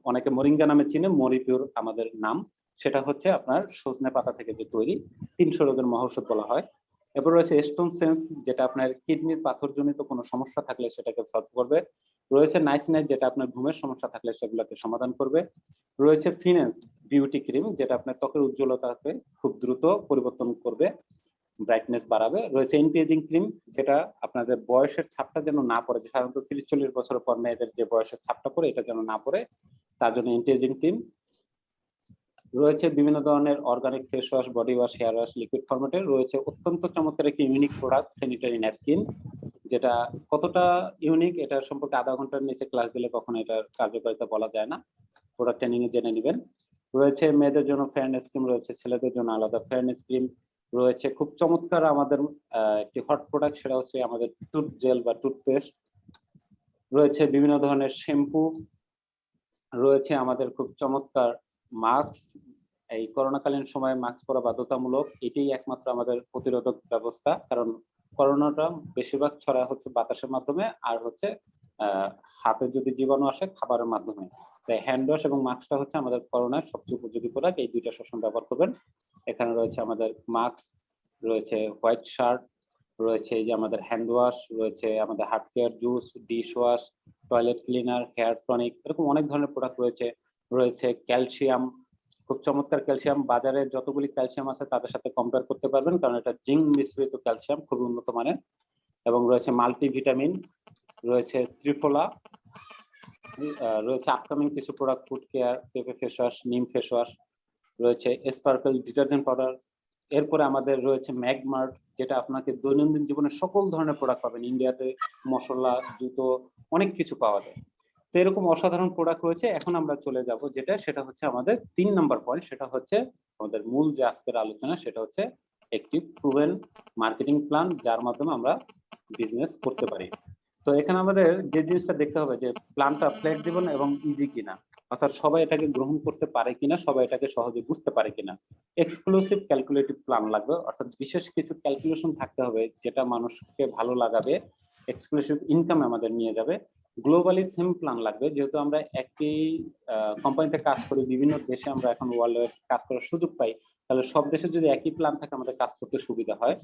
অনেকে মরিঙ্গা নামে চিনে, মরিপিউর আমাদের নাম, সেটা হচ্ছে আপনার সজনে পাতা থেকে যে তৈরি, 300 রোগের মহৌষধ বলা হয়। এরপর রয়েছে স্টোন সেন্স, যেটা আপনার কিডনির পাথরজনিত কোনো সমস্যা থাকলে সেটাকে সলভ করবে। রয়েছে নাইসিনাইট, যেটা আপনার ঘুমের সমস্যা থাকলে সেগুলোকে সমাধান করবে। রয়েছে ফিনেন্স বিউটি ক্রিম, যেটা আপনার ত্বকের উজ্জ্বলতাকে খুব দ্রুত পরিবর্তন করবে, ব্রাইটনেস বাড়াবে। রয়েছে এন্টি-এজিং ক্রিম, যেটা আপনাদের বয়সের ছাপটা যেন না পড়ে, সাধারণত 30-40 বছরের পর মেয়েদের যে বয়সের ছাপটা পড়ে এটা যেন না পড়ে, তার জন্য এন্টি-এজিং ক্রিম। রয়েছে বিভিন্ন ধরনের organic face wash, body wash, hair wash liquid ফরম্যাটে। রয়েছে অত্যন্ত চমৎকার একটি ইউনিক প্রোডাক্ট স্যানিটারি ন্যাপকিন, যেটা কতটা ইউনিক এটা সম্পর্কে আধা ঘন্টার নিচে ক্লাস দিলে কখনো এটার কার্যকারিতা বলা যায় না, প্রোডাক্ট ট্রেনিং এ জেনে নেবেন। রয়েছে মেয়েদের জন্য ফেয়ারনেস ক্রিম, রয়েছে ছেলেদের জন্য আলাদা ফেয়ারনেস ক্রিম। রয়েছে খুব চমৎকার আমাদের একটি হট প্রোডাক্ট, সেটা হচ্ছে আমাদের টুথ জেল বা টুথপেস্ট। রয়েছে বিভিন্ন ধরনের শ্যাম্পু। রয়েছে আমাদের খুব চমৎকার মাস্ক, এই করোনাকালীন সময়ে মাস্ক পরা বাধ্যতামূলক, এটাই একমাত্র আমাদের প্রতিরোধক ব্যবস্থা, কারণ করোনাটা বেশিরভাগ ছড়া হচ্ছে বাতাসের মাধ্যমে, আর হচ্ছে হাতে যদি জীবাণু আসে খাবারের মাধ্যমে। তাই হ্যান্ড ওয়াশ এবং মাস্কটা হচ্ছে আমাদের করোনার সবচেয়ে উপযোগী প্রোডাক্ট, এই দুইটা সবসময় ব্যবহার করবেন। এখানে রয়েছে আমাদের মাস্ক, রয়েছে হোয়াইট শার্ট, রয়েছে এই যে আমাদের হ্যান্ড ওয়াশ, রয়েছে আমাদের heart care juice, dish wash, toilet cleaner, hair tonic, এরকম অনেক ধরনের প্রোডাক্ট রয়েছে। রয়েছে ক্যালসিয়াম, খুব চমৎকার ক্যালসিয়াম, বাজারে যতগুলি ক্যালসিয়াম আছে তাদের সাথে কম্পেয়ার করতে পারবেন, কারণ এটা জিঙ্ক মিশ্রিত ক্যালসিয়াম, খুব উন্নত মানের। এবং রয়েছে মাল্টিভিটামিন, রয়েছে ত্রিফলা, রয়েছে আপকামিং কিছু প্রোডাক্ট ফুড কেয়ার, পেঁপে ফেস ওয়াশ, নিম ফেস ওয়াশ, রয়েছে স্পার্কল ডিটারজেন্ট পাউডার। এরপরে আমাদের রয়েছে ম্যাগমার্ট, যেটা আপনাকে দৈনন্দিন জীবনে সকল ধরনের প্রোডাক্ট পাবেন, ইন্ডিয়াতে মশলা, জুতো, অনেক কিছু পাওয়া যায়। তো এরকম অসাধারণ প্রোডাক্ট রয়েছে। এখন আমরা চলে যাব সেটা হচ্ছে আমাদের 3 নাম্বার পয়েন্ট, সেটা হচ্ছে আমাদের মূল যে আজকের আলোচনা, সেটা হচ্ছে একটি প্রুভেন মার্কেটিং প্ল্যান, যার মাধ্যমে আমরা বিজনেস করতে পারি। তো এখানে আমাদের যে জিনিসটা দেখতে হবে যে প্ল্যানটা ফ্লেক্সিবল এবং ইজি কিনা, অর্থাৎ সবাই এটাকে গ্রহণ করতে পারে কিনা, সবাই এটাকে সহজে বুঝতে পারে কিনা। এক্সক্লুসিভ ক্যালকুলেটিভ প্ল্যান লাগবে, অর্থাৎ বিশেষ কিছু ক্যালকুলেশন থাকতে হবে যেটা মানুষকে ভালো লাগাবে, এক্সক্লুসিভ ইনকাম আমাদের নিয়ে যাবে, গ্লোবালি সেম প্ল্যান লাগবে, যেহেতু আমরা একই কোম্পানিতে কাজ করি, বিভিন্ন দেশে আমরা এখন ওয়ার্ল্ডে কাজ করার সুযোগ পাই, তাহলে সব দেশে যদি একই প্ল্যান থাকে আমাদের কাজ করতে সুবিধা হয়।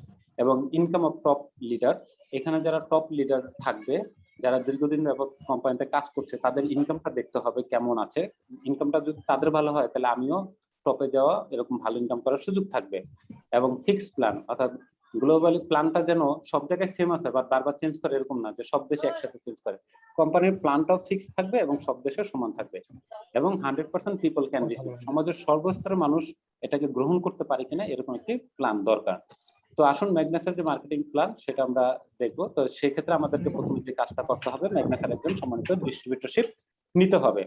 এবং ইনকাম অফ টপ লিডার, এখানে যারা টপ লিডার থাকবে, যারা দীর্ঘদিন যাবত কোম্পানিতে কাজ করছে, তাদের ইনকামটা দেখতে হবে কেমন আছে। ইনকামটা যদি তাদের ভালো হয় তাহলে আমিও টপে যাওয়া এরকম ভালো ইনকাম করার সুযোগ থাকবে। এবং ফিক্সড প্ল্যান, অর্থাৎ গ্লোবালি প্ল্যানটা যেন সব জায়গায় সেম আছে বা বারবার চেঞ্জ করে এরকম না যে সব দেশে একসাথে চেঞ্জ করে। কোম্পানির প্ল্যানটাও ফিক্স থাকবে এবং সব দেশে সমান থাকবে। এবং 100% পিপল ক্যান রিসিভ, সমাজের সর্বস্তরের মানুষ এটাকে গ্রহণ করতে পারে কিনা এরকম একটি প্ল্যান দরকার। তো আসুন ম্যাগনাসের যে মার্কেটিং প্ল্যান সেটা আমরা দেখবো। তো সেক্ষেত্রে আমাদেরকে প্রথমে যে কাজটা করতে হবে, ম্যাগনাসের একজন সম্মানিত ডিস্ট্রিবিউটরশিপ নিতে হবে।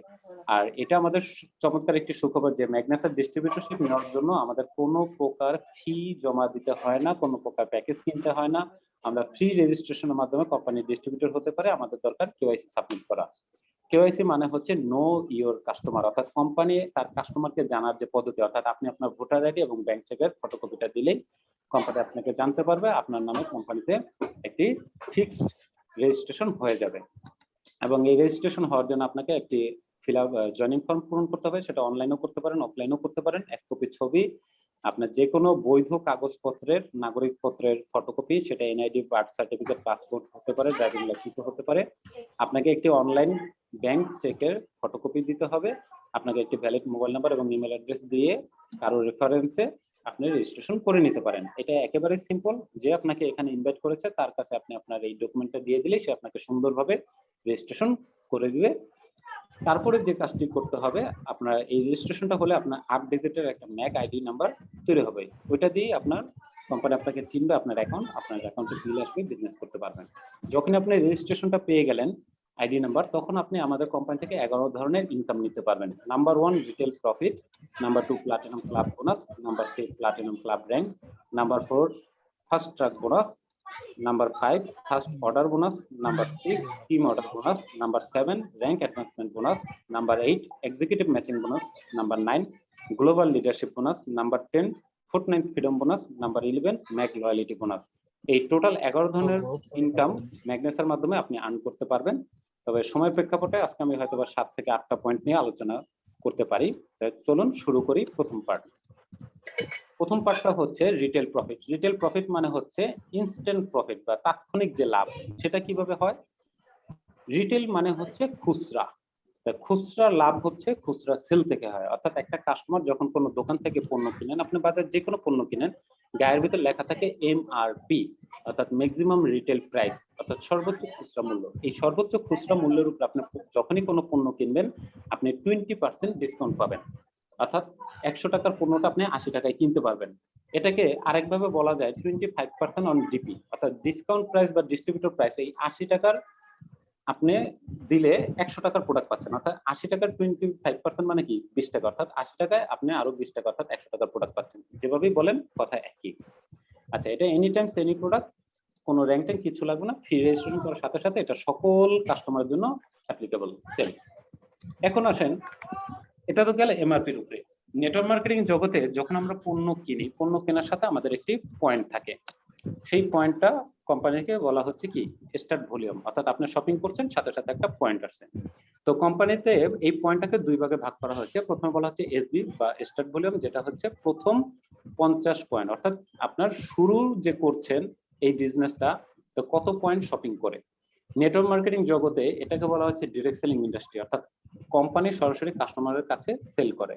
আর এটা আমাদের চমৎকার একটি সুখবর যে ম্যাগনাসের ডিস্ট্রিবিউটরশিপ নেওয়ার জন্য আমাদের কোনো প্রকার ফি জমা দিতে হয় না, কোনো প্রকার প্যাকেজ কিনতে হয় না। আমরা ফ্রি রেজিস্ট্রেশনের মাধ্যমে কোম্পানির ডিস্ট্রিবিউটর হতে পারে। আমাদের দরকার কেওয়াইসি সাবমিট করা। কেওয়াইসি মানে হচ্ছে নো ইওর কাস্টমার, অর্থাৎ কোম্পানি তার কাস্টমারকে জানার যে পদ্ধতি, অর্থাৎ আপনি আপনার ভোটার আইডি এবং ব্যাংক চেকের ফটোকপিটা দিলেই কোম্পানি আপনাকে জানতে পারবে, আপনার নামে কোম্পানিতে একটি ফিক্সড রেজিস্ট্রেশন হয়ে যাবে। এবং এই রেজিস্ট্রেশন হওয়ার জন্য আপনাকে একটি জয়েনিং ফর্ম পূরণ করতে হবে। সেটা অনলাইনেও করতে পারেন, অফলাইনেও করতে পারেন। এক কপি ছবি, আপনার যে কোনো বৈধ কাগজপত্রের নাগরিকপত্রের ফটোকপি, সেটা এনআইডি, বার্থ সার্টিফিকেট, পাসপোর্ট হতে পারে, ড্রাইভিং লাইসেন্স হতে পারে। আপনাকে একটি অনলাইন ব্যাংক চেকের ফটোকপি দিতে হবে। আপনাকে একটি ভ্যালিড মোবাইল নাম্বার এবং ইমেল অ্যাড্রেস দিয়ে কারো রেফারেন্সে আপনি রেজিস্ট্রেশন করে নিতে পারেন। এটা একেবারে সিম্পল। যে আপনাকে এখানে ইনভাইট করেছে তার কাছে আপনি আপনার এই ডকুমেন্টটা দিয়ে দিলে সে আপনাকে সুন্দরভাবে রেজিস্ট্রেশন করে দিবে। তারপরে যে কাজটি করতে হবে, আপনার এই রেজিস্ট্রেশনটা হলে আপনার 8 ডিজিটের একটা ম্যাক আইডি নাম্বার তৈরি হবে। ওইটা দিয়ে আপনার কোম্পানি আপনাকে চিনবে, আপনার অ্যাকাউন্টে বিল আসবে, বিজনেস করতে পারবেন। যখন আপনি রেজিস্ট্রেশনটা পেয়ে গেলেন আইডি নাম্বার, তখন আপনি আমাদের কোম্পানি থেকে 11 ধরনের ইনকাম নিতে পারবেন। Number 1 retail profit, number 2 platinum club bonus, number 3 platinum club rank, number 4 first truck bonus, number 5 first order bonus, number 6 team order bonus, number 7 rank advancement bonus, number 8 executive matching bonus, number 9 global leadership bonus, number 10 fortnight freedom bonus, number 11 mac loyalty bonus। এই total 11 ধরনের income ম্যাগনাসের মাধ্যমে আপনি earn করতে পারবেন। তবে সময় প্রেক্ষাপটে আজকে আমি হয়তো 7 থেকে 8টা পয়েন্ট নিয়ে আলোচনা করতে পারি। চলুন শুরু করি প্রথম পার্ট। প্রথম পার্টটা হচ্ছে রিটেল প্রফিট। রিটেল প্রফিট মানে হচ্ছে ইনস্ট্যান্ট প্রফিট বা তাৎক্ষণিক যে লাভ। সেটা কিভাবে হয়? রিটেল মানে হচ্ছে খুচরা। খুচরা লাভ হচ্ছে খুচরা সেল থেকে হয়। অর্থাৎ একটা কাস্টমার যখন কোনো দোকান থেকে পণ্য কিনেন, আপনি বাজার যে কোনো পণ্য কিনেন, গায়ের ভিতর লেখা থাকে এমআরপি, অর্থাৎ ম্যাক্সিমাম রিটেল প্রাইস, অর্থাৎ সর্বোচ্চ খুচরা মূল্য। এই সর্বোচ্চ খুচরা মূল্যের উপর আপনি যখনই কোনো পণ্য কিনবেন আপনি 20% ডিসকাউন্ট পাবেন। অর্থাৎ 100 টাকার পণ্যটা আপনি 80 টাকায় কিনতে পারবেন। এটাকে আরেকভাবে বলা যায় 25% অন ডিপি, অর্থাৎ ডিসকাউন্ট প্রাইস বা ডিস্ট্রিবিউটর প্রাইস। এই 80 টাকার আপনি দিলে 100 টাকার প্রোডাক্ট পাচ্ছেন, অর্থাৎ 80 টাকার 25% মানে কি 20 টাকা, অর্থাৎ 80 টাকায় আপনি আরো 20 টাকা অর্থাৎ 100 টাকার প্রোডাক্ট পাচ্ছেন। যেভাবেই বলেন কথা একই। আচ্ছা, এটা এনি টাইম এনি প্রোডাক্ট, কোনো র্যাঙ্ক ট্যাঙ্ক কিছু লাগবে না। ফ্রি রেজিস্ট্রেশন করার সাথে সাথে এটা সকল কাস্টমারের জন্য অ্যাপ্লিকেবল সেম। এখন আসেন, এটা তো গেল এমআরপির উপরে। নেটওয়ার্ক মার্কেটিং জগতে যখন আমরা পণ্য কিনি, পণ্য কেনার সাথে আমাদের একটি পয়েন্ট থাকে। সেই পয়েন্টটা কোম্পানিকে বলা হচ্ছে কি স্টার্ট ভলিউম, অর্থাৎ আপনি শপিং করছেন সাথে সাথে একটা পয়েন্ট আসছে। তো কোম্পানিতে এই পয়েন্টটাকে দুই ভাগে ভাগ করা হয়েছে। প্রথমে বলা হচ্ছে এসবি বা স্টার্ট ভলিউম, যেটা হচ্ছে প্রথম 50 পয়েন্ট, অর্থাৎ আপনার শুরু যে করছেন এই বিজনেসটা, তো কত পয়েন্ট শপিং করে। নেটওয়ার্ক মার্কেটিং জগতে এটাকে বলা হচ্ছে ডিরেক্ট সেলিং ইন্ডাস্ট্রি, অর্থাৎ কোম্পানি সরাসরি কাস্টমারের কাছে সেল করে।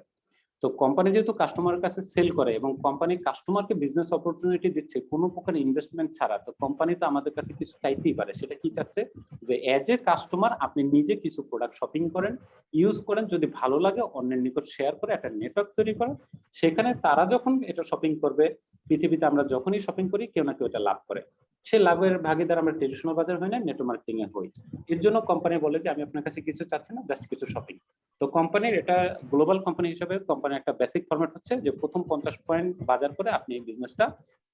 তো কোম্পানি যেহেতু কাস্টমারের কাছে সেল করে এবং কোম্পানি কাস্টমারকে বিজনেস অপরচুনিটি দিচ্ছে কোনো প্রকার ইনভেস্টমেন্ট ছাড়া, তো কোম্পানি তো আমাদের কাছে কিছু চাইতেই পারে। সেটা কি চাচ্ছে? যে এজ এ কাস্টমার আপনি নিজে কিছু প্রোডাক্ট শপিং করেন, ইউজ করেন, যদি ভালো লাগে অন্যের নিকট শেয়ার করে একটা নেটওয়ার্ক তৈরি করেন। সেখানে তারা যখন এটা শপিং করবে, পৃথিবীতে আমরা যখনই শপিং করি কেউ না কেউ এটা লাভ করে। সে লাভের ভাগিদার আমরা ট্রেডিশনাল বাজার হয় না, নেটওয়ার্ক মার্কেটিং এ হই। এর জন্য কোম্পানি বলে যে আমি আপনার কাছে কিছু চাচ্ছি না, জাস্ট কিছু শপিং। তো কোম্পানির এটা গ্লোবাল কোম্পানি হিসেবে কোম্পানির একটা বেসিক ফরম্যাট হচ্ছে যে প্রথম 50 পয়েন্ট বাজার করে আপনি এই বিজনেসটা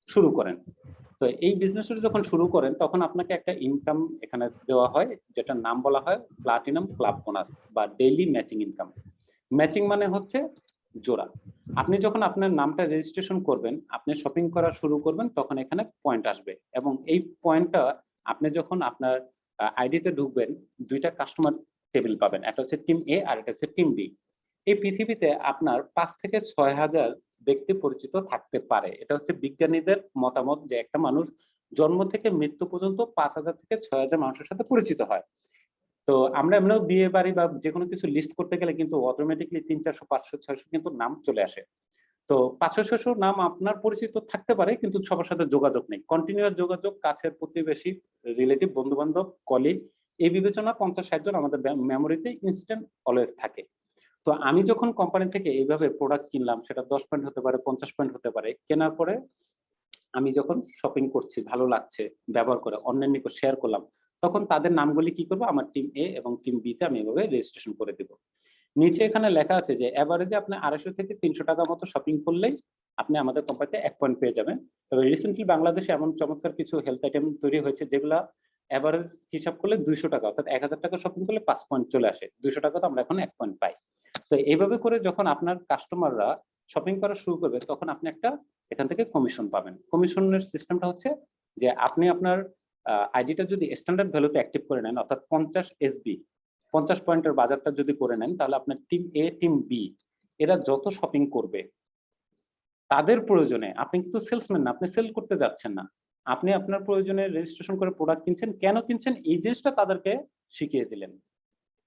শুরু করেন। তো এই বিজনেসটা যখন শুরু করেন তখন আপনাকে একটা ইনকাম এখানে দেওয়া হয়, যেটার নাম বলা হয় প্লাটিনাম ক্লাব বোনাস বা ডেইলি ম্যাচিং ইনকাম। ম্যাচিং মানে হচ্ছে জোড়া। আপনি যখন আপনার নামটা রেজিস্ট্রেশন করবেন, আপনি শপিং করা শুরু করবেন, তখন এখানে পয়েন্ট আসবে এবং এই পয়েন্টটা আপনি যখন আপনার আইডিতে ঢুকবেন, দুইটা কাস্টমার টেবিল পাবেন, একটা হচ্ছে টিম এ আর একটা হচ্ছে টিম বি। এই পৃথিবীতে আপনার 5 থেকে 6,000 ব্যক্তি পরিচিত থাকতে পারে। এটা হচ্ছে বিজ্ঞানীদের মতামত যে একটা মানুষ জন্ম থেকে মৃত্যু পর্যন্ত 5,000 থেকে 6,000 মানুষের সাথে পরিচিত হয়। তো আমরা এমনিও বিয়ে বাড়ি বা যেকোনো কিছু লিস্ট করতে গেলে কিন্তু অটোমেটিকলি 300, 400, 500, 600 কিন্তু নাম চলে আসে। তো 500-600 নাম আপনার পরিচিত থাকতে পারে কিন্তু সবার সাথে যোগাযোগ নেই। কন্টিনিউয়াস যোগাযোগ কাছের প্রতিবেশী, রিলেটিভ, বন্ধু-বান্ধব, কলিগ এই বিবেচনা 50-60 জন আমাদের মেমোরিতে ইনস্ট্যান্ট অলওয়েজ থাকে। তো আমি যখন কোম্পানি থেকে এইভাবে প্রোডাক্ট কিনলাম, সেটা 10 পয়েন্ট হতে পারে, 50 পয়েন্ট হতে পারে। কেনার পরে আমি যখন শপিং করছি, ভালো লাগছে, ব্যবহার করে অন্যের নিকট শেয়ার করলাম, তখন তাদের নামগুলি কি করব? আমার টিম এ এবং টিম বি তে আমি এভাবে রেজিস্ট্রেশন করে দেব। নিচে এখানে লেখা আছে যে এভারেজে আপনি 250 থেকে 300 টাকা মতো শপিং করলেই আপনি আমাদের কোম্পানিতে 1 পয়েন্ট পেয়ে যাবেন। তবে রিসেন্টলি বাংলাদেশে এমন চমৎকার কিছু হেলথ আইটেম তৈরি হয়েছে যেগুলা এভারেজ হিসাব করলে 200 টাকা, অর্থাৎ 1000 টাকা শপিং করলে 5 পয়েন্ট চলে আসে। 200 টাকা তো আমরা এখন 1 পয়েন্ট পাই। তো এইভাবে করে যখন আপনার কাস্টমাররা শপিং করা শুরু করবে তখন আপনি একটা এখান থেকে কমিশন পাবেন। কমিশনের সিস্টেমটা হচ্ছে যে আপনি আপনার আইডিটা যদি স্ট্যান্ডার্ড ভ্যালুতে অ্যাক্টিভ করে নেন, অর্থাৎ 50 এসবি, 50 পয়েন্টের বাজারটা যদি করে নেন, তাহলে আপনার টিম এ, টিম বি এরা যত শপিং করবে তাদের প্রয়োজনে, আপনি কিন্তু সেলসম্যান না, আপনি সেল করতে যাচ্ছেন না। আপনি আপনার প্রয়োজনে রেজিস্ট্রেশন করে প্রোডাক্ট কিনছেন, কেন কিনছেন এই জিনিসটা তাদেরকে শিখিয়ে দিলেন,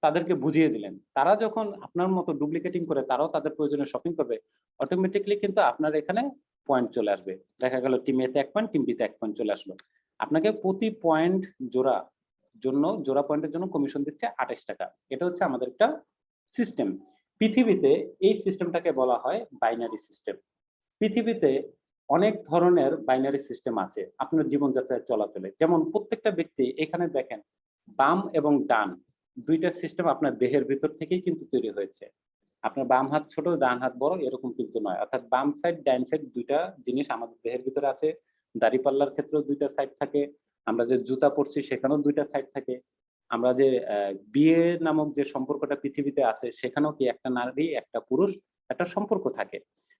তাদেরকে বুঝিয়ে দিলেন। তারা যখন আপনার মতো ডুপ্লিকেটিং করে তারাও তাদের প্রয়োজনে শপিং করবে, অটোমেটিক্যালি কিন্তু আপনার এখানে পয়েন্ট চলে আসবে। দেখা গেল টিম এ তে 1 পয়েন্ট, টিম বি তে 1 পয়েন্ট চলে আসলো। আপনাকে প্রতি পয়েন্ট জোড়া পয়েন্টের জন্য কমিশন দিচ্ছে 28 টাকা। এটা হচ্ছে আমাদের একটা সিস্টেম। পৃথিবীতে এই সিস্টেমটাকে বলা হয় বাইনারি সিস্টেম। পৃথিবীতে অনেক ধরনের বাইনারি সিস্টেম আছে আপনার জীবনযাত্রায় চলাচলে। যেমন প্রত্যেকটা ব্যক্তি এখানে দেখেন বাম এবং ডান দুইটা সিস্টেম আপনার দেহের ভিতর থেকেই কিন্তু তৈরি হয়েছে। আপনার বাম হাত ছোট, ডান হাত বড় এরকম কিন্তু নয়। অর্থাৎ বাম সাইড, ডান সাইড দুইটা জিনিস আমাদের দেহের ভিতরে আছে। দাড়িপাল্লার ক্ষেত্রেও দুইটা সাইড থাকে। আমরা যে জুতা পরছি সেখানেও দুইটা সাইড থাকে। আমরা যে বিয়ে নামক যে সম্পর্কটা পৃথিবীতে আছে সেখানেও কি একটা নারী, একটা পুরুষ একটা সম্পর্ক থাকে।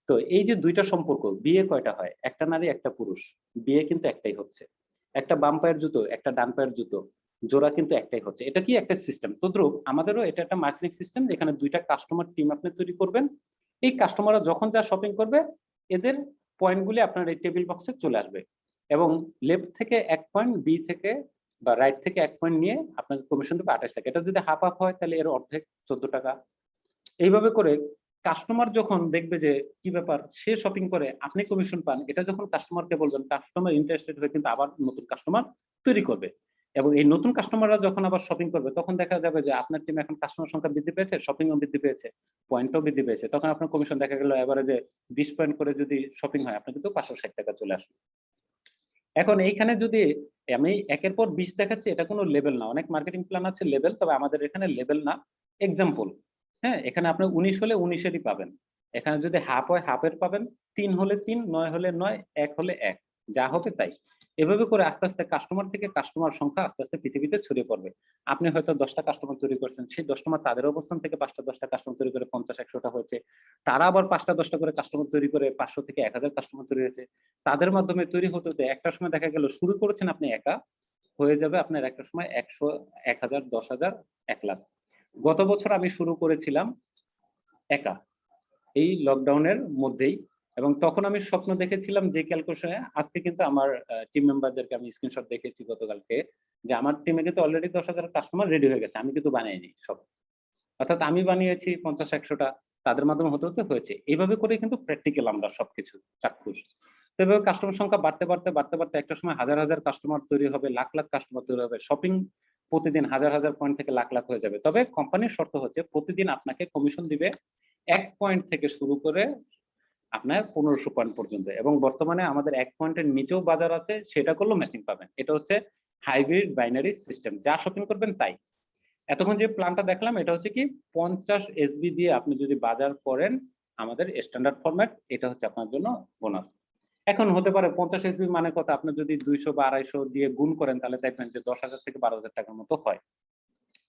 তো এই যে দুইটা সম্পর্ক, বিয়ে কয়টা হয়? একটা নারী, একটা পুরুষ। বিয়ে কিন্তু একটাই হচ্ছে। একটা বাম পায়ের জুতো, একটা ডান পায়ের জুতো। জোড়া কিন্তু একটাই হচ্ছে। এটা কি একটা সিস্টেম। তদ্রুপ আমাদেরও এটা একটা মার্কেটিং সিস্টেম যেখানে দুইটা কাস্টমার টিম আপনি তৈরি করবেন। এই কাস্টমাররা যখন যা শপিং করবে এদের পয়েন্টগুলি আপনার এই টেবিল বক্সে চলে আসবে। এবং লেফট থেকে 1 পয়েন্ট, বি থেকে বা রাইট থেকে 1 পয়েন্ট নিয়ে আপনাকে কমিশন দেবে 28 টাকা। এটা যদি হাফ হাফ হয় তাহলে এর অর্ধেক 14 টাকা। এইভাবে করে কাস্টমার যখন দেখবে যে কি ব্যাপার সে শপিং করে আপনি কমিশন পান, এটা যখন কাস্টমারকে বলবেন কাস্টমার ইন্টারেস্টেড হয়ে কিন্তু আবার নতুন কাস্টমার তৈরি করবে। এবং এই নতুন কাস্টমাররা যখন আবার শপিং করবে তখন দেখা যাবে যে আপনার টিমে এখন কাস্টমার সংখ্যা বৃদ্ধি পেয়েছে, শপিংও বৃদ্ধি পেয়েছে, পয়েন্টও বৃদ্ধি পেয়েছে। তখন আপনার কমিশন দেখা গেল এভারেজে 20 পয়েন্ট করে যদি শপিং হয় আপনার কিন্তু 560 টাকা চলে আসবে। এখন এইখানে যদি আমি একের পর 20 দেখাচ্ছি এটা কোনো লেভেল না। অনেক মার্কেটিং প্ল্যান আছে লেভেল, তবে আমাদের এখানে লেভেল না, এক্সাম্পল। হ্যাঁ, এখানে আপনি 19 হলে 19 এরই পাবেন। এখানে যদি হাফ হয় হাফের পাবেন, 3 হলে 3, 9 হলে 9, 1 হলে 1। যা হবে তাই। এভাবে করে আস্তে আস্তে কাস্টমার থেকে কাস্টমার সংখ্যা আস্তে আস্তে পৃথিবীতে ছড়িয়ে পড়বে। আপনি হয়তো 10 টা কাস্টমার তৈরি করছেন, সেই 10 টা তাদের অবস্থান থেকে 5টা 10টা কাস্টমার তৈরি করে 50-100 টা হয়েছে। তারা আবার 5টা 10টা করে কাস্টমার তৈরি করে 500 থেকে 1000 কাস্টমার তৈরি হয়েছে। তাদের মাধ্যমে তৈরি হতে হতে একটা সময় দেখা গেল শুরু করেছেন আপনি একা, হয়ে যাবে আপনার একটা সময় 100, 1000, 10,000, 1 লাখ। গত বছর আমি শুরু করেছিলাম একা এই লকডাউনের মধ্যেই, এবং তখন আমি স্বপ্ন দেখেছিলাম যে ক্যালকুলেশনে আজকে কিন্তু আমার টিম মেম্বারদেরকে আমি স্ক্রিনশট দেখেছি গতকালকে যে আমার টিমে কিন্তু অলরেডি 10,000 কাস্টমার রেডি হয়ে গেছে। আমি কিন্তু বানাইনি সব। অর্থাৎ আমি বানিয়েছি 50-100 টা, তাদের মাধ্যমে হতে হতে হয়েছে। এইভাবে করে কিন্তু প্র্যাকটিক্যাল আমরা সবকিছু চাক্ষুষ। তো এভাবে কাস্টমার সংখ্যা বাড়তে একটা সময় হাজার হাজার কাস্টমার তৈরি হবে, লাখ লাখ কাস্টমার তৈরি হবে। শপিং প্রতিদিন হাজার হাজার পয়েন্ট থেকে লাখ লাখ হয়ে যাবে। তবে কোম্পানির শর্ত হচ্ছে প্রতিদিন আপনাকে কমিশন দিবে 1 পয়েন্ট থেকে শুরু করে আপনার 1500 পয়েন্ট পর্যন্ত। এবং বর্তমানে আমাদের 1 পয়েন্টের নিচেও বাজার আছে, সেটা করলেও ম্যাচিং পাবেন। এটা হচ্ছে হাইব্রিড বাইনারি সিস্টেম। যা শপিং করবেন তাই। এতক্ষণ যে প্ল্যানটা দেখলাম এটা হচ্ছে কি 50 এসবি দিয়ে আপনি যদি বাজার করেন আমাদের স্ট্যান্ডার্ড ফরম্যাট, এটা হচ্ছে আপনার জন্য বোনাস। এখন হতে পারে 50 এসবি মানে কত, আপনি যদি 200 বা 250 দিয়ে গুণ করেন তাহলে দেখবেন যে 10,000 থেকে 12,000 টাকার মতো হয়।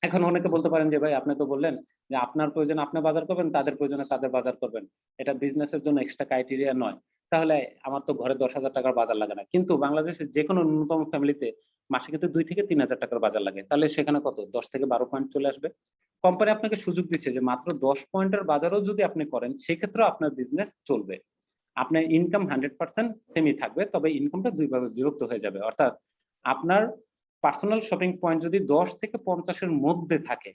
এখন অনেকে বলতে পারেন যে ভাই আপনি তো বললেন যে আপনার প্রয়োজনে আপনি বাজার করবেন, তাদের প্রয়োজনে তাদের বাজার করবেন। এটা বিজনেসের জন্য এক্সট্রা ক্রাইটেরিয়া নয়। তাহলে আমার তো ঘরে 10,000 টাকার বাজার লাগে না। কিন্তু বাংলাদেশের যেকোনো ন্যূনতম ফ্যামিলিতে মাসে কিন্তু 2 থেকে 3 হাজার টাকার বাজার লাগে, তাহলে সেখানে কত 10 থেকে 12 পয়েন্ট চলে আসবে। কোম্পানি আপনাকে সুযোগ দিচ্ছে যে মাত্র 10 পয়েন্টের বাজারও যদি আপনি করেন সেক্ষেত্রেও আপনার বিজনেস চলবে। আপনার ইনকাম 100% সেমই থাকবে, তবে ইনকামটা দুই ভাবে বিভক্ত হয়ে যাবে। অর্থাৎ আপনার পার্সোনাল শপিং পয়েন্ট যদি 10 থেকে 50 এর মধ্যে থাকে,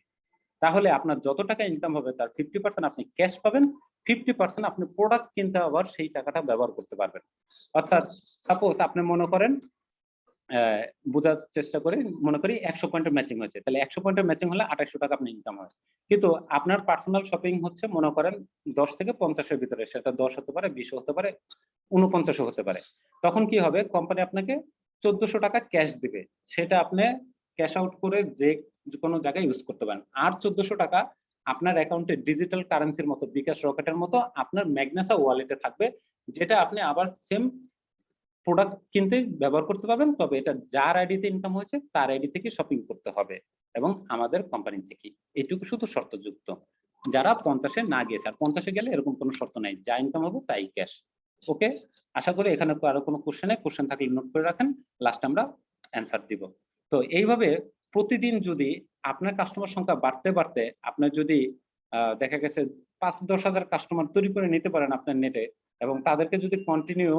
তাহলে আপনার যত টাকা ইনকাম হবে তার 50% আপনি ক্যাশ পাবেন, 50% আপনি প্রোডাক্ট কিনতে আবার সেই টাকাটা ব্যবহার করতে পারবেন। অর্থাৎ সাপোজ আপনি মনে করেন বোঝার চেষ্টা করি, মনে করি 100 পয়েন্টের ম্যাচিং হয়েছে, তাহলে 100 পয়েন্টের ম্যাচিং হলে 2800 টাকা আপনার ইনকাম হয়। কিন্তু আপনার পার্সোনাল শপিং হচ্ছে মনে করেন 10 থেকে 50 এর ভিতরে, সেটা 10 হতে পারে, 20 হতে পারে, 49 হতে পারে। তখন কি হবে, কোম্পানি আপনাকে 1400 টাকা ক্যাশ দিবে, সেটা আপনি ক্যাশ আউট করে যে কোনো জায়গায় ইউজ করতে পারেন। আর 1400 টাকা আপনার অ্যাকাউন্টে ডিজিটাল কারেন্সির মতো, বিকাশ রকেটের মতো আপনার ম্যাগনেসা ওয়ালেটে থাকবে, যেটা আপনি আবার সেম প্রোডাক্ট কিনতে ব্যবহার করতে পারবেন। তবে এটা যার আইডিতে ইনকাম হয়েছে তার আইডি থেকে শপিং করতে হবে এবং আমাদের কোম্পানি থেকে। এইটুকু শুধু শর্তযুক্ত। যারা 50-এ না গিয়েছে, আর 50-এ গেলে এরকম কোনো শর্ত নাই, যা ইনকাম হবে তাই ক্যাশ। ওকে, আশা করি এখানে আরো কোনো কোশ্চেন নেই, কোশ্চেন থাকলে নোট করে রাখেন, লাস্ট আমরা অ্যান্সার দিব। তো এইভাবে প্রতিদিন যদি আপনার কাস্টমার সংখ্যা বাড়তে বাড়তে আপনার যদি দেখা গেছে 5-10 হাজার কাস্টমার তৈরি করে নিতে পারেন আপনার নেটে, এবং তাদেরকে যদি কন্টিনিউ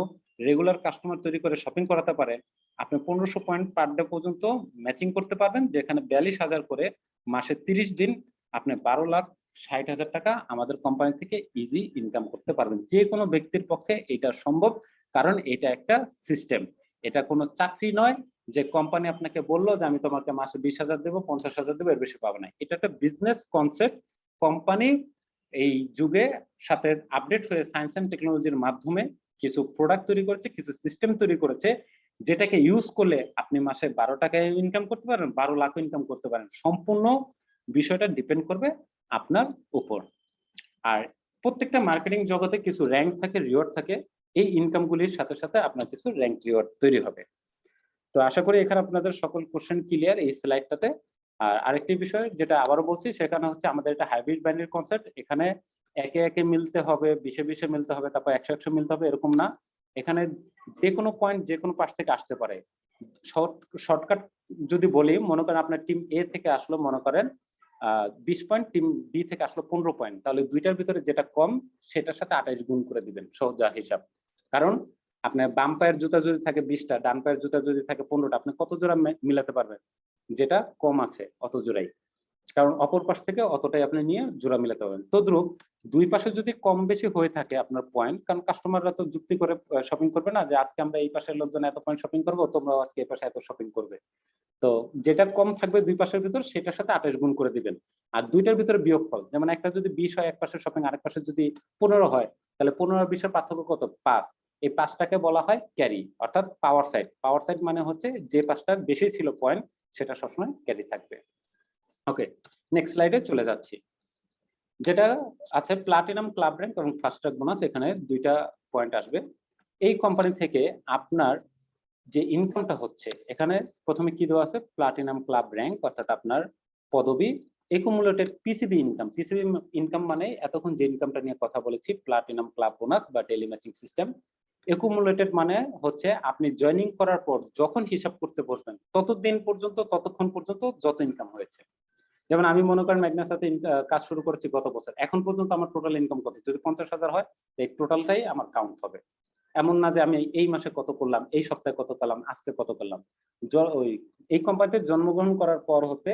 রেগুলার কাস্টমার তৈরি করে শপিং করাতে পারে, আপনি 1500 পয়েন্ট পার ডে পর্যন্ত ম্যাচিং করতে পারবেন, যেখানে 42,000 করে মাসে 30 দিন আপনি 12,60,000 টাকা আমাদের কোম্পানি থেকে ইজি ইনকাম করতে পারবেন। যে কোনো ব্যক্তির পক্ষে এটা সম্ভব, কারণ এটা একটা সিস্টেম, এটা কোনো চাকরি নয় যে কোম্পানি আপনাকে বললো যে আমি তোমাকে মাসে 20,000 দেবো, 50,000 দেবো, এর বেশি পাবো না। এটা একটা বিজনেস কনসেপ্ট। কোম্পানি এই যুগে সাথে আপডেট হয়ে সায়েন্স এন্ড টেকনোলজির মাধ্যমে কিছু প্রোডাক্ট তৈরি করেছে, কিছু সিস্টেম তৈরি করেছে, যেটাকে ইউজ করলে আপনি মাসে 12 টাকায় ইনকাম করতে পারেন, 12 লাখ ইনকাম করতে পারেন। সম্পূর্ণ বিষয়টা ডিপেন্ড করবে আপনার উপর। আর প্রত্যেকটা মার্কেটিং জগতে কিছু র্যাঙ্ক থাকে, রিওয়ার্ড থাকে, এই ইনকাম গুলির সাথে সাথে আপনার কিছু র্যাঙ্ক রিওয়ার্ড তৈরি হবে। তো আশা করি এখানে আপনাদের সকল কোশ্চেন ক্লিয়ার এই স্লাইডটাতে। আর আরেকটি বিষয় যেটা আবারও বলছি, সেখানে হচ্ছে আমাদের একটা হাইব্রিড ব্যান্ডের কনসেপ্ট। এখানে একে একে মিলতে হবে, 20-20 মিলতে হবে, তারপর 100-100 মিলতে হবে, এরকম না। এখানে যে কোনো পয়েন্ট যে কোনো পাশ থেকে আসতে পারে। শর্টকাট যদি বলি, মনে করেন আপনার টিম এ থেকে আসলো মনে করেন 20 পয়েন্ট, টিম বি থেকে আসলো 15 পয়েন্ট, তাহলে দুইটার ভিতরে যেটা কম সেটার সাথে 28 গুণ করে দিবেন, সোজা হিসাব। কারণ আপনার বাম পায়ের জুতা যদি থাকে 20টা, ডান পায়ের জুতা যদি থাকে 15টা, আপনি কত জোড়া মিলাতে পারবেন? যেটা কম আছে অত জোড়াই, কারণ অপর পাশ থেকে অতটাই আপনি নিয়ে জোড়া মিলাতে পারবেন। তদ্রুপ দুই পাশে যদি কম বেশি হয়ে থাকে আপনার পয়েন্ট, কারণ কাস্টমাররা তো যুক্তি করে শপিং করবে না যে আজকে আমরা এই পাশের লোকজন এত পয়েন্ট শপিং করবো, তোমরাও আজকে এই পাশে এত শপিং করবে। তো যেটা কম থাকবে দুই পাশের ভিতর, সেটার সাথে 28 গুণ করে দিবেন। আর দুইটার ভিতরে বিয়োগফল, যেমন একটা যদি 20 হয় এক পাশের শপিং, আরেক পাশে যদি 15 হয়, তাহলে 15 আর 20 এর পার্থক্য কত? 5। এই 5টাকে বলা হয় ক্যারি, অর্থাৎ পাওয়ার সাইড। পাওয়ার সাইড মানে হচ্ছে যে পাশটা বেশি ছিল পয়েন্ট, সেটা সবসময় ক্যারি থাকবে। ওকে, নেক্সট স্লাইডে চলে যাচ্ছি। যেটা আছে প্লাটিনাম ক্লাব র্যাঙ্ক এবং ফাস্ট ট্র্যাক বোনাস, এখানে দুইটা পয়েন্ট আসবে। এই কোম্পানি থেকে আপনার যে ইনকামটা হচ্ছে, এখানে প্রথমে কি দেওয়া আছে? প্লাটিনাম ক্লাব র্যাঙ্ক, অর্থাৎ আপনার পদবি, একুমুলেটেড পিসিবি ইনকাম। পিসিবি ইনকাম মানে এতক্ষণ যে ইনকামটা নিয়ে কথা বলেছি, প্লাটিনাম ক্লাব বোনাস বা ডেইলি ম্যাচিং সিস্টেম। একুমুলেটেড মানে হচ্ছে আপনি জয়েনিং করার পর যখন হিসাব করতে বসবেন ততদিন পর্যন্ত, ততক্ষণ পর্যন্ত যত ইনকাম হয়েছে। যেমন আমি মনে করেন ম্যাগনার সাথে কাজ শুরু করেছি গত বছর, এখন পর্যন্ত আমার টোটাল ইনকাম কত? যদি 50,000 হয়, এই টোটালটাই আমার কাউন্ট হবে। এমন না যে আমি এই মাসে কত করলাম, এই সপ্তাহে কত করলাম, আজকে কত করলাম। ওই এই কোম্পানিতে জন্মগ্রহণ করার পর হতে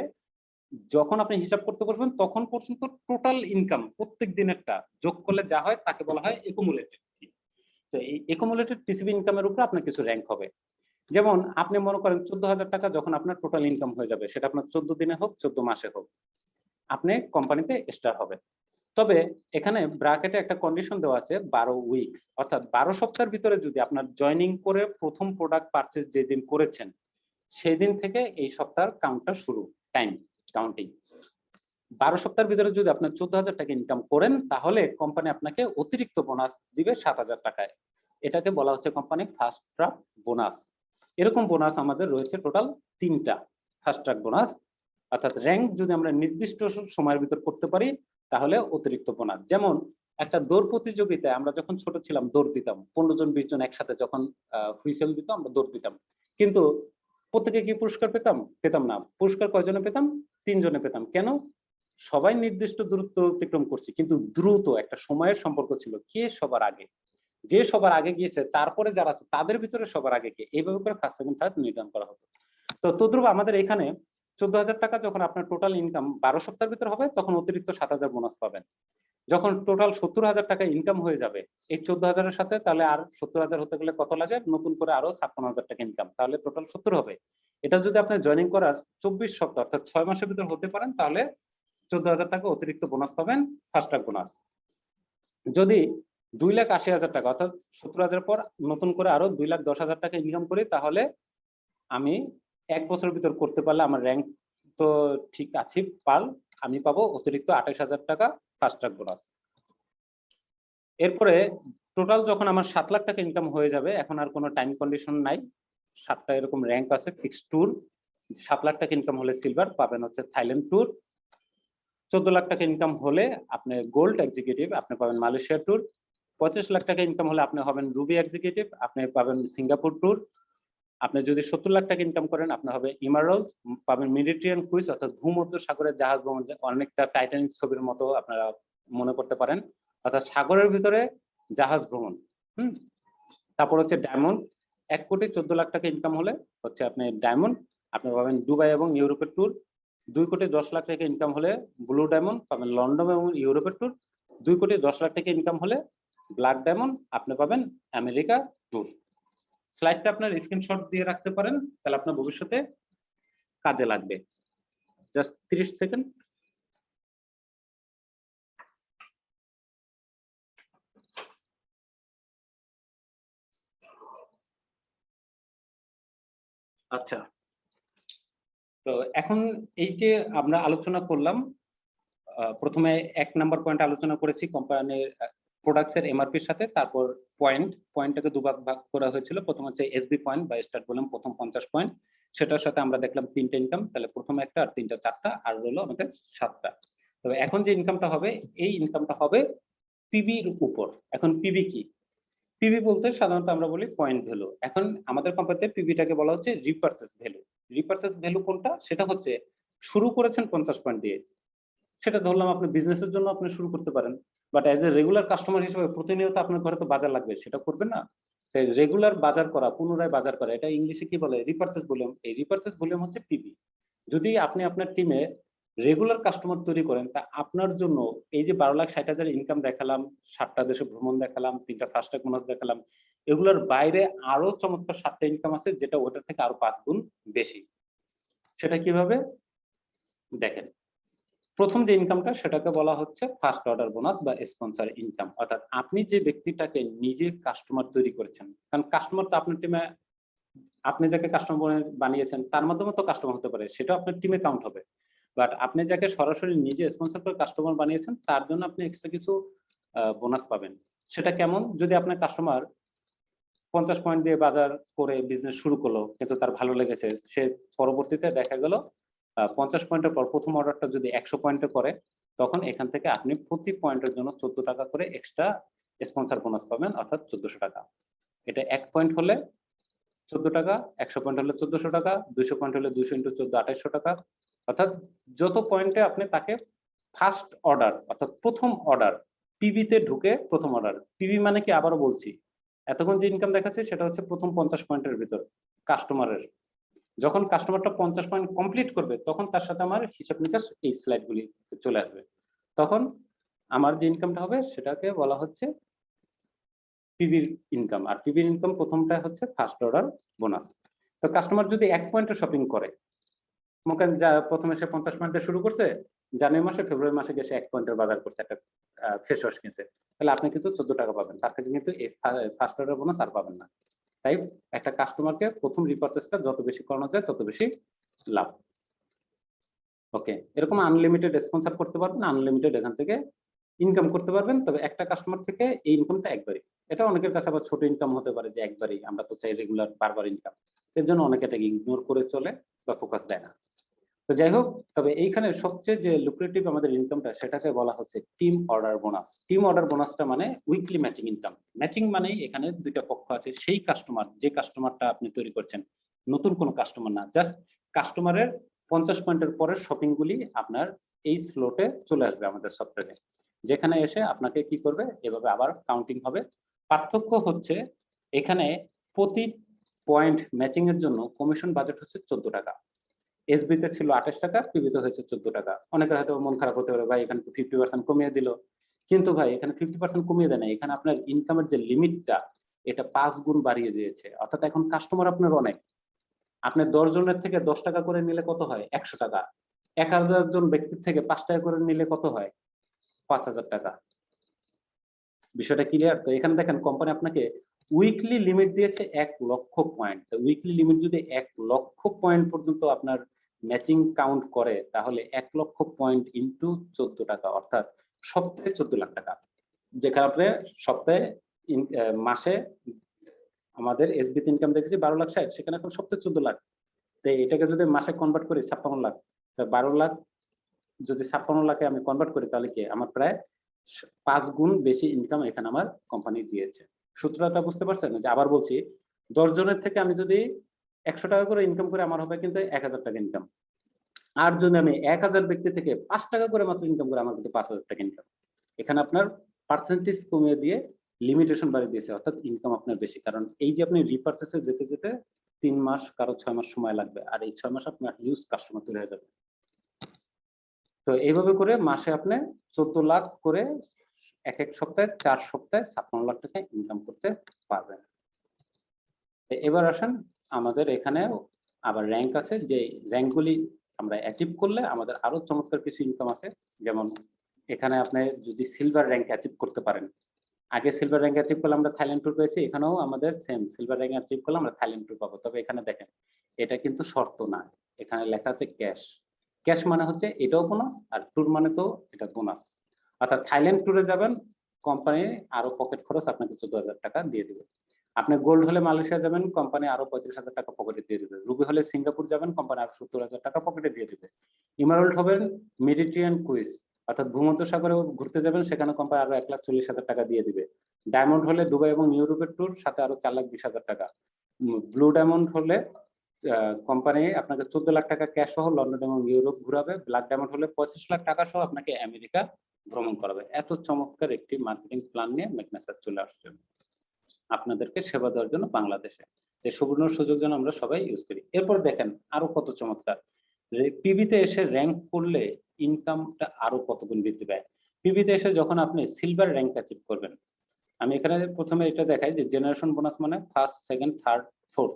যখন আপনি হিসাব করতে বসবেন তখন পর্যন্ত টোটাল ইনকাম প্রত্যেক দিনেরটা যোগ করলে যা হয় তাকে বলা হয় একুমুলেটেড। তো এই একুমুলেটেড পিসিবি ইনকামের উপর আপনার কিছু র্যাঙ্ক হবে। যেমন আপনি মনে করেন 14,000 টাকা যখন আপনার টোটাল ইনকাম হয়ে যাবে, সেটা আপনার 14 দিনে হোক 14 মাসে হোক, আপনি কোম্পানিতে স্টার হবে। তবে এখানে ব্র্যাকেটে একটা কন্ডিশন দেওয়া আছে 12 উইকস, অর্থাৎ 12 সপ্তাহের ভিতরে যদি আপনার জয়েনিং করে প্রথম প্রোডাক্ট পারচেজ যেদিন করেছেন সেই দিন থেকে এই সপ্তাহের কাউন্টটা শুরু, টাইম কাউন্টিং। 12 সপ্তাহের ভিতরে যদি আপনার 14,000 টাকা ইনকাম করেন, তাহলে কোম্পানি আপনাকে অতিরিক্ত বোনাস দিবে 7,000 টাকায়। এটাকে বলা হচ্ছে কোম্পানি ফাস্ট ট্র্যাক বোনাস। এরকম বোনাস আমাদের রয়েছে টোটাল 3টা ফাস্ট ট্র্যাক বোনাস। অর্থাৎ র্যাঙ্ক যদি আমরা নির্দিষ্ট সময়ের ভিতর করতে পারি তাহলে অতিরিক্ত বোনাস। যেমন একটা দৌড় প্রতিযোগিতায় আমরা যখন ছোট ছিলাম দৌড় দিতাম, 15 জন 20 জন একসাথে যখন হুইসেল দিত আমরা দৌড় দিতাম। কিন্তু প্রত্যেকে কি পুরস্কার পেতাম? পেতাম না। পুরস্কার কয়জনে পেতাম? 3 জনে পেতাম। কেন? সবাই নির্দিষ্ট দূরত্ব অতিক্রম করছি, কিন্তু দ্রুত একটা সময়ের সম্পর্ক ছিল। কে সবার আগে? যে সবার আগে গিয়েছে তারপরে যারা আছে তাদের ভিতরে সবার আগে কে? এইভাবে করে ফার্স্ট, সেকেন্ড, থার্ড নির্ধারণ করা হতো। তো তদ্রুপ আমাদের এখানে 14,000 টাকা যখন আপনার টোটাল ইনকাম 12 সপ্তাহের ভিতরে হবে, তখন অতিরিক্ত 7,000 বোনাস পাবেন। যখন টোটাল 70,000 টাকা ইনকাম হয়ে যাবে, এই 14,000 এর সাথে তাহলে আর 70,000 হতে গেলে কত লাগে? নতুন করে আরো 56,000 টাকা ইনকাম। তাহলে টোটাল 70 হবে। এটা যদি আপনি জয়েনিং করার 24 সপ্তাহ অর্থাৎ 6 মাসের ভিতর হতে পারেন, তাহলে 14,000 টাকা অতিরিক্ত বোনাস পাবেন, ফার্স্ট ট্র্যাক বোনাস। যদি 2,80,000 টাকা অর্থাৎ 70,000 পর নতুন করে আরো 2,10,000 টাকা ইনকাম করি, তাহলে আমি 1 বছরের ভিতর করতে পারলে আমার র‍্যাংক তো ঠিক আছে পাল, আমি পাবো অতিরিক্ত 28,000 টাকা ফার্স্ট ট্র্যাক বোনাস। এরপরে টোটাল যখন আমার 7 লাখ টাকা ইনকাম হয়ে যাবে, এখন আর কোনো টাইম কন্ডিশন নাই। 7টা এরকম র‍্যাংক আছে ফিক্সড ট্যুর। 7 লাখ টাকা ইনকাম হলে সিলভার পাবেন হচ্ছে থাইল্যান্ড ট্যুর। 14 লাখ টাকা ইনকাম হলে আপনি গোল্ড এক্সিকিউটিভ, আপনি পাবেন মালয়েশিয়া ট্যুর। 25 লাখ টাকা ইনকাম হলে আপনি হবেন রুবি এক্সিকিউটিভ, আপনি পাবেন সিঙ্গাপুর ট্যুর। আপনি যদি 70 লাখ টাকা ইনকাম করেন, আপনি হবে ইমারাল্ড, পাবেন মেডিটেরিয়ান ক্রুজ অর্থাৎ ভূমধ্য সাগরের জাহাজ ভ্রমণ, অনেকটা টাইটানিক ছবির মতো আপনারা মনে করতে পারেন, অর্থাৎ সাগরের ভিতরে জাহাজ ভ্রমণ। তারপর হচ্ছে ডায়মন্ড, 1,14,00,000 টাকা ইনকাম হলে হচ্ছে আপনি ডায়মন্ড, আপনি পাবেন দুবাই এবং ইউরোপের ট্যুর। 2,10,00,000 টাকা ইনকাম হলে ব্লু ডায়মন্ড, পাবেন লন্ডন এবং ইউরোপের ট্যুর। 2,10,00,000 টাকা ইনকাম হলে ব্ল্যাক ডায়মন্ড, আপনি পাবেন আমেরিকা ট্যুর। স্লাইডটা আপনার স্ক্রিনশট দিয়ে রাখতে পারেন, তাহলে আপনার ভবিষ্যতে কাজে লাগবে। Just 30 second. আচ্ছা, তো এখন এই যে আমরা আলোচনা করলাম, প্রথমে 1 নাম্বার পয়েন্ট আলোচনা করেছি কোম্পানির প্রোডাক্টস এর এমআরপির সাথে, তারপর পয়েন্টটাকে দুভাগ ভাগ করা হয়েছিল। প্রথম হচ্ছে এসবি পয়েন্ট বা স্টার্ট বললাম প্রথম 50 পয়েন্ট, সেটার সাথে আমরা দেখলাম 3টা ইনকাম, তাহলে প্রথমে একটা আর 3টা 4টা আর হলো আমাদের 7টা। তবে এখন যে ইনকামটা হবে, এই ইনকামটা হবে পিবির উপর। এখন পিবি কি? পিবি বলতে সাধারণত আমরা বলি পয়েন্ট ভ্যালু। এখন আমাদের কোম্পানিতে পিবিটাকে বলা হচ্ছে রিপারচেজ ভ্যালু। রিপারচেজ ভ্যালু কোনটা? সেটা হচ্ছে শুরু করেছেন 50 পয়েন্ট দিয়ে, সেটা ধরলাম আপনি বিজনেসের জন্য আপনি শুরু করতে পারেন, but as a regular customer হিসেবে প্রতিনিয়ত আপনার ঘরে তো বাজার লাগবে, সেটা করবেন না। তাই রেগুলার বাজার করা, পুনরায় বাজার করা, এটা ইংলিশে কি বলে? রিপারচেজ ভলিউম। এই রিপারচেজ ভলিউম হচ্ছে পিবি। যদি আপনি আপনার টিমে রেগুলার কাস্টমার তৈরি করেন, তা আপনার জন্য এই যে 12,60,000 ইনকাম দেখালাম, 7টা দেশে ভ্রমণ দেখালাম, 3টা ফার্স্ট ট্র্যাক বোনাস দেখালাম, এগুলোর বাইরে আরো চমৎকার 7টা ইনকাম আছে, যেটা ওটার থেকে আরো 5 গুণ বেশি। সেটা কিভাবে? দেখেন, প্রথম যে ইনকামটা সেটাকে বলা হচ্ছে ফার্স্ট অর্ডার বোনাস বা স্পন্সর ইনকাম, অর্থাৎ আপনি যে ব্যক্তিটাকে নিজে কাস্টমার তৈরি করেছেন, কারণ কাস্টমার তো আপনার টিমে, আপনি যাকে কাস্টমার বানিয়েছেন তার মাধ্যমে তো কাস্টমার হতে পারে, সেটা আপনার টিমে কাউন্ট হবে। বাট আপনি যাকে সরাসরি নিজে স্পন্সর করে কাস্টমার বানিয়েছেন, তার জন্য আপনি এক্সট্রা কিছু বোনাস পাবেন। সেটা কেমন? যদি আপনার কাস্টমার 50 পয়েন্ট দিয়ে বাজার করে বিজনেস শুরু করলো, কিন্তু তার ভালো লেগেছে, সে পরবর্তীতে দেখা গেল 50 পয়েন্টের পর প্রথম অর্ডারটা যদি 100 পয়েন্টে করে, তখন এখান থেকে আপনি প্রতি পয়েন্টের জন্য 14 টাকা করে এক্সট্রা স্পন্সর বোনাস পাবেন, অর্থাৎ 1400 টাকা। এটা 1 পয়েন্ট হলে 14 টাকা, 100 পয়েন্ট হলে 1400 টাকা, 200 পয়েন্ট হলে 200 × 14 2800 টাকা। অর্থাৎ যত পয়েন্টে আপনি তাকে ফার্স্ট অর্ডার অর্থাৎ প্রথম অর্ডার, পিবি তে ঢুকে প্রথম অর্ডার। পিবি মানে কি? আবারও বলছি, এতক্ষণ যে ইনকাম দেখাচ্ছে সেটা হচ্ছে প্রথম 50 পয়েন্টের ভিতর কাস্টমারের। যখন কাস্টমারটা 50 পয়েন্ট কমপ্লিট করবে, তখন তার সাথে আমার হিসাব নিকাশ এই স্লাইড গুলি চলে আসবে। তখন আমার যে ইনকামটা হবে সেটাকে বলা হচ্ছে পিবির ইনকাম। আর পিবির ইনকাম প্রথমটা হচ্ছে ফার্স্ট অর্ডার বোনাস। তো কাস্টমার যদি 1 পয়েন্টে শপিং করে, মনে যা প্রথমে সে 50 পয়েন্ট দিয়ে শুরু করছে, জানুয়ারি মাসে ফেব্রুয়ারি মাসে গিয়ে 1 পয়েন্টের বাজার করছে, একটা ফেস ওয়াশ কিনছে, তাহলে আপনি কিন্তু 14 টাকা পাবেন, তার থেকে কিন্তু এই ফার্স্ট অর্ডার বোনাস আর পাবেন না। তাই একটা কাস্টমারকে প্রথম রিপারচেজটা যত বেশি করানো যায় তত বেশি লাভ। ওকে, এরকম আনলিমিটেড স্পন্সর করতে পারবেন, আনলিমিটেড এখান থেকে ইনকাম করতে পারবেন। তবে একটা কাস্টমার থেকে এই ইনকামটা একবারই। এটা অনেকের কাছে আবার ছোট ইনকাম হতে পারে যে একবারই, আমরা তো চাই রেগুলার বারবার ইনকাম, এর জন্য অনেকে এটাকে ইগনোর করে চলে বা ফোকাস দেয় না। তো যাই হোক, তবে এইখানে সবচেয়ে যে লুক্রেটিভ আমাদের ইনকামটা, সেটাকে বলা হচ্ছে team order bonus. Team order বোনাসটা মানে উইকলি ম্যাচিং ইনকাম। ম্যাচিং মানে এখানে দুইটা পক্ষ আছে, সেই কাস্টমার, যে কাস্টমারটা আপনি তৈরি করছেন, নতুন কোনো কাস্টমার না, জাস্ট কাস্টমারের 50 পয়েন্টের পরের শপিং গুলি আপনার এই স্লটে চলে আসবে আমাদের সফটওয়্যারে, যেখানে এসে আপনাকে কি করবে এভাবে আবার কাউন্টিং হবে। পার্থক্য হচ্ছে এখানে প্রতি পয়েন্ট ম্যাচিং এর জন্য কমিশন বাজেট হচ্ছে 14 টাকা, এসবি তে ছিল 28 টাকা, পিবি তে হয়েছে 14 টাকা। অনেকের হয়তো মন খারাপ হতে পারে, ভাই এখানে তো 50% কমিয়ে দিল, কিন্তু ভাই এখানে 50% কমিয়ে দেয় না, এখানে আপনার ইনকামের যে লিমিটটা এটা 5 গুণ বাড়িয়ে দিয়েছে। অর্থাৎ এখন কাস্টমার আপনার অনেক, আপনি 10 জনের থেকে 10 টাকা করে নিলে কত হয়? 100 টাকা। 1000 জন ব্যক্তির থেকে 5 টাকা করে নিলে কত হয়? 5000 টাকা। বিষয়টা ক্লিয়ার? তো এখানে দেখেন কোম্পানি আপনাকে উইকলি লিমিট দিয়েছে 1 লক্ষ পয়েন্ট। উইকলি লিমিট যদি 1 লক্ষ পয়েন্ট পর্যন্ত আপনার ম্যাচিং কাউন্ট করে, তাহলে 1 লক্ষ পয়েন্ট ইনটু 14 টাকা, অর্থাৎ সপ্তাহে 14 লাখ টাকা। যেখানে আপনি সপ্তাহে মাসে আমাদের এসবিতে ইনকাম দেখেছি 12 লাখ 60, সেখানে এখন সপ্তাহে 14 লাখ। তো এটাকে যদি মাসে কনভার্ট করি 56 লাখ, 12 লাখ যদি 56 লাখে আমি কনভার্ট করি, তাহলে কি আমার প্রায় 5 গুণ বেশি ইনকাম এখানে আমার কোম্পানি দিয়েছে। সূত্রটা বুঝতে পারছেন? যে আবার বলছি, 10 জনের থেকে আমি যদি 100 টাকা করে ইনকাম করে আমার হবে কিন্তু 1000 টাকা ইনকাম। আর যদি আমি 1000 ব্যক্তি থেকে 5 টাকা করে মাত্র ইনকাম করে আমার কিন্তু 5000 টাকা ইনকাম। এখানে আপনার পার্সেন্টেজ কমিয়ে দিয়ে লিমিটেশন বাড়িয়ে দিয়েছে, অর্থাৎ ইনকাম আপনার বেশি। কারণ এই যে আপনি রিপারচেসে যেতে যেতে 3 মাস কারো 6 মাস সময় লাগবে, আর এই 6 মাস আপনার হিউজ কাস্টমার তৈরি হয়ে যাবে। তো এইভাবে করে মাসে আপনি 14 লাখ করে এক সপ্তাহে 4 সপ্তাহে 56 লাখ টাকা ইনকাম করতে পারবেন। এবার আসেন, আমাদের এখানে আবার র‍্যাঙ্ক আছে, যে র‍্যাঙ্কগুলি আমরা অ্যাচিভ করলে আমাদের আরো চমৎকার কিছু ইনকাম আছে। যেমন এখানে আপনি যদি সিলভার র‍্যাঙ্ক অ্যাচিভ করতে পারেন, আগে সিলভার র‍্যাঙ্ক অ্যাচিভ করলে আমরা থাইল্যান্ড ট্যুর পেয়েছি, এখানেও আমাদের সেম সিলভার র‍্যাঙ্ক অ্যাচিভ করলে আমরা থাইল্যান্ড ট্যুর পাবো। তবে এখানে দেখেন, এটা কিন্তু শর্ত না, এখানে লেখা আছে ক্যাশ। ক্যাশ মানে হচ্ছে এটাও বোনাস, আর ট্যুর মানে তো এটা বোনাস। অর্থাৎ থাইল্যান্ড ট্যুরে যাবেন, কোম্পানি আরো পকেট খরচ আপনাকে 14,000 টাকা দিয়ে দিবে। আপনি গোল্ড হলে মালয়েশিয়া যাবেন, কোম্পানি আরো 35,000 টাকা পকেটে দিয়ে দিবে। রুবি হলে সিঙ্গাপুর যাবেন, কোম্পানি আরো 70,000 টাকা পকেটে দিয়ে দিবে। ইমারল্ড হবেন মেডিটেরিয়ান ক্রুইজ, অর্থাৎ ভূমধ্যসাগরে ঘুরতে যাবেন, সেখানে কোম্পানি আরো 1,40,000 টাকা দিয়ে দিবে। ডায়মন্ড হলে দুবাই এবং ইউরোপের ট্যুর, সাথে আরো 4,20,000 টাকা। ব্লু ডায়মন্ড হলে কোম্পানি আপনাকে 14 লাখ টাকা ক্যাশ সহ লন্ডন এবং ইউরোপ ঘুরাবে। ব্ল্যাক ডায়মন্ড হলে 25 লাখ টাকা সহ আপনাকে আমেরিকা ভ্রমণ করাবে। এত চমৎকার একটি মার্কেটিং প্ল্যান নিয়ে মেকনাসার চলে আসছে আপনাদেরকে সেবা দেওয়ার জন্য বাংলাদেশে। এই সুবর্ণ সুযোগ যেন আমরা সবাই ইউজ করি। এরপর দেখেন আরো কত চমৎকার, পিবিতে এসে র‍্যাঙ্ক করলে ইনকামটা আরো কত গুণ বৃদ্ধি পায়। পিবিতে এসে যখন আপনি সিলভার র‍্যাঙ্ক অ্যাচিভ করবেন, আমি এখানে প্রথমে এটা দেখাই যে জেনারেশন বোনাস মানে ফার্স্ট, সেকেন্ড, থার্ড, ফোর্থ,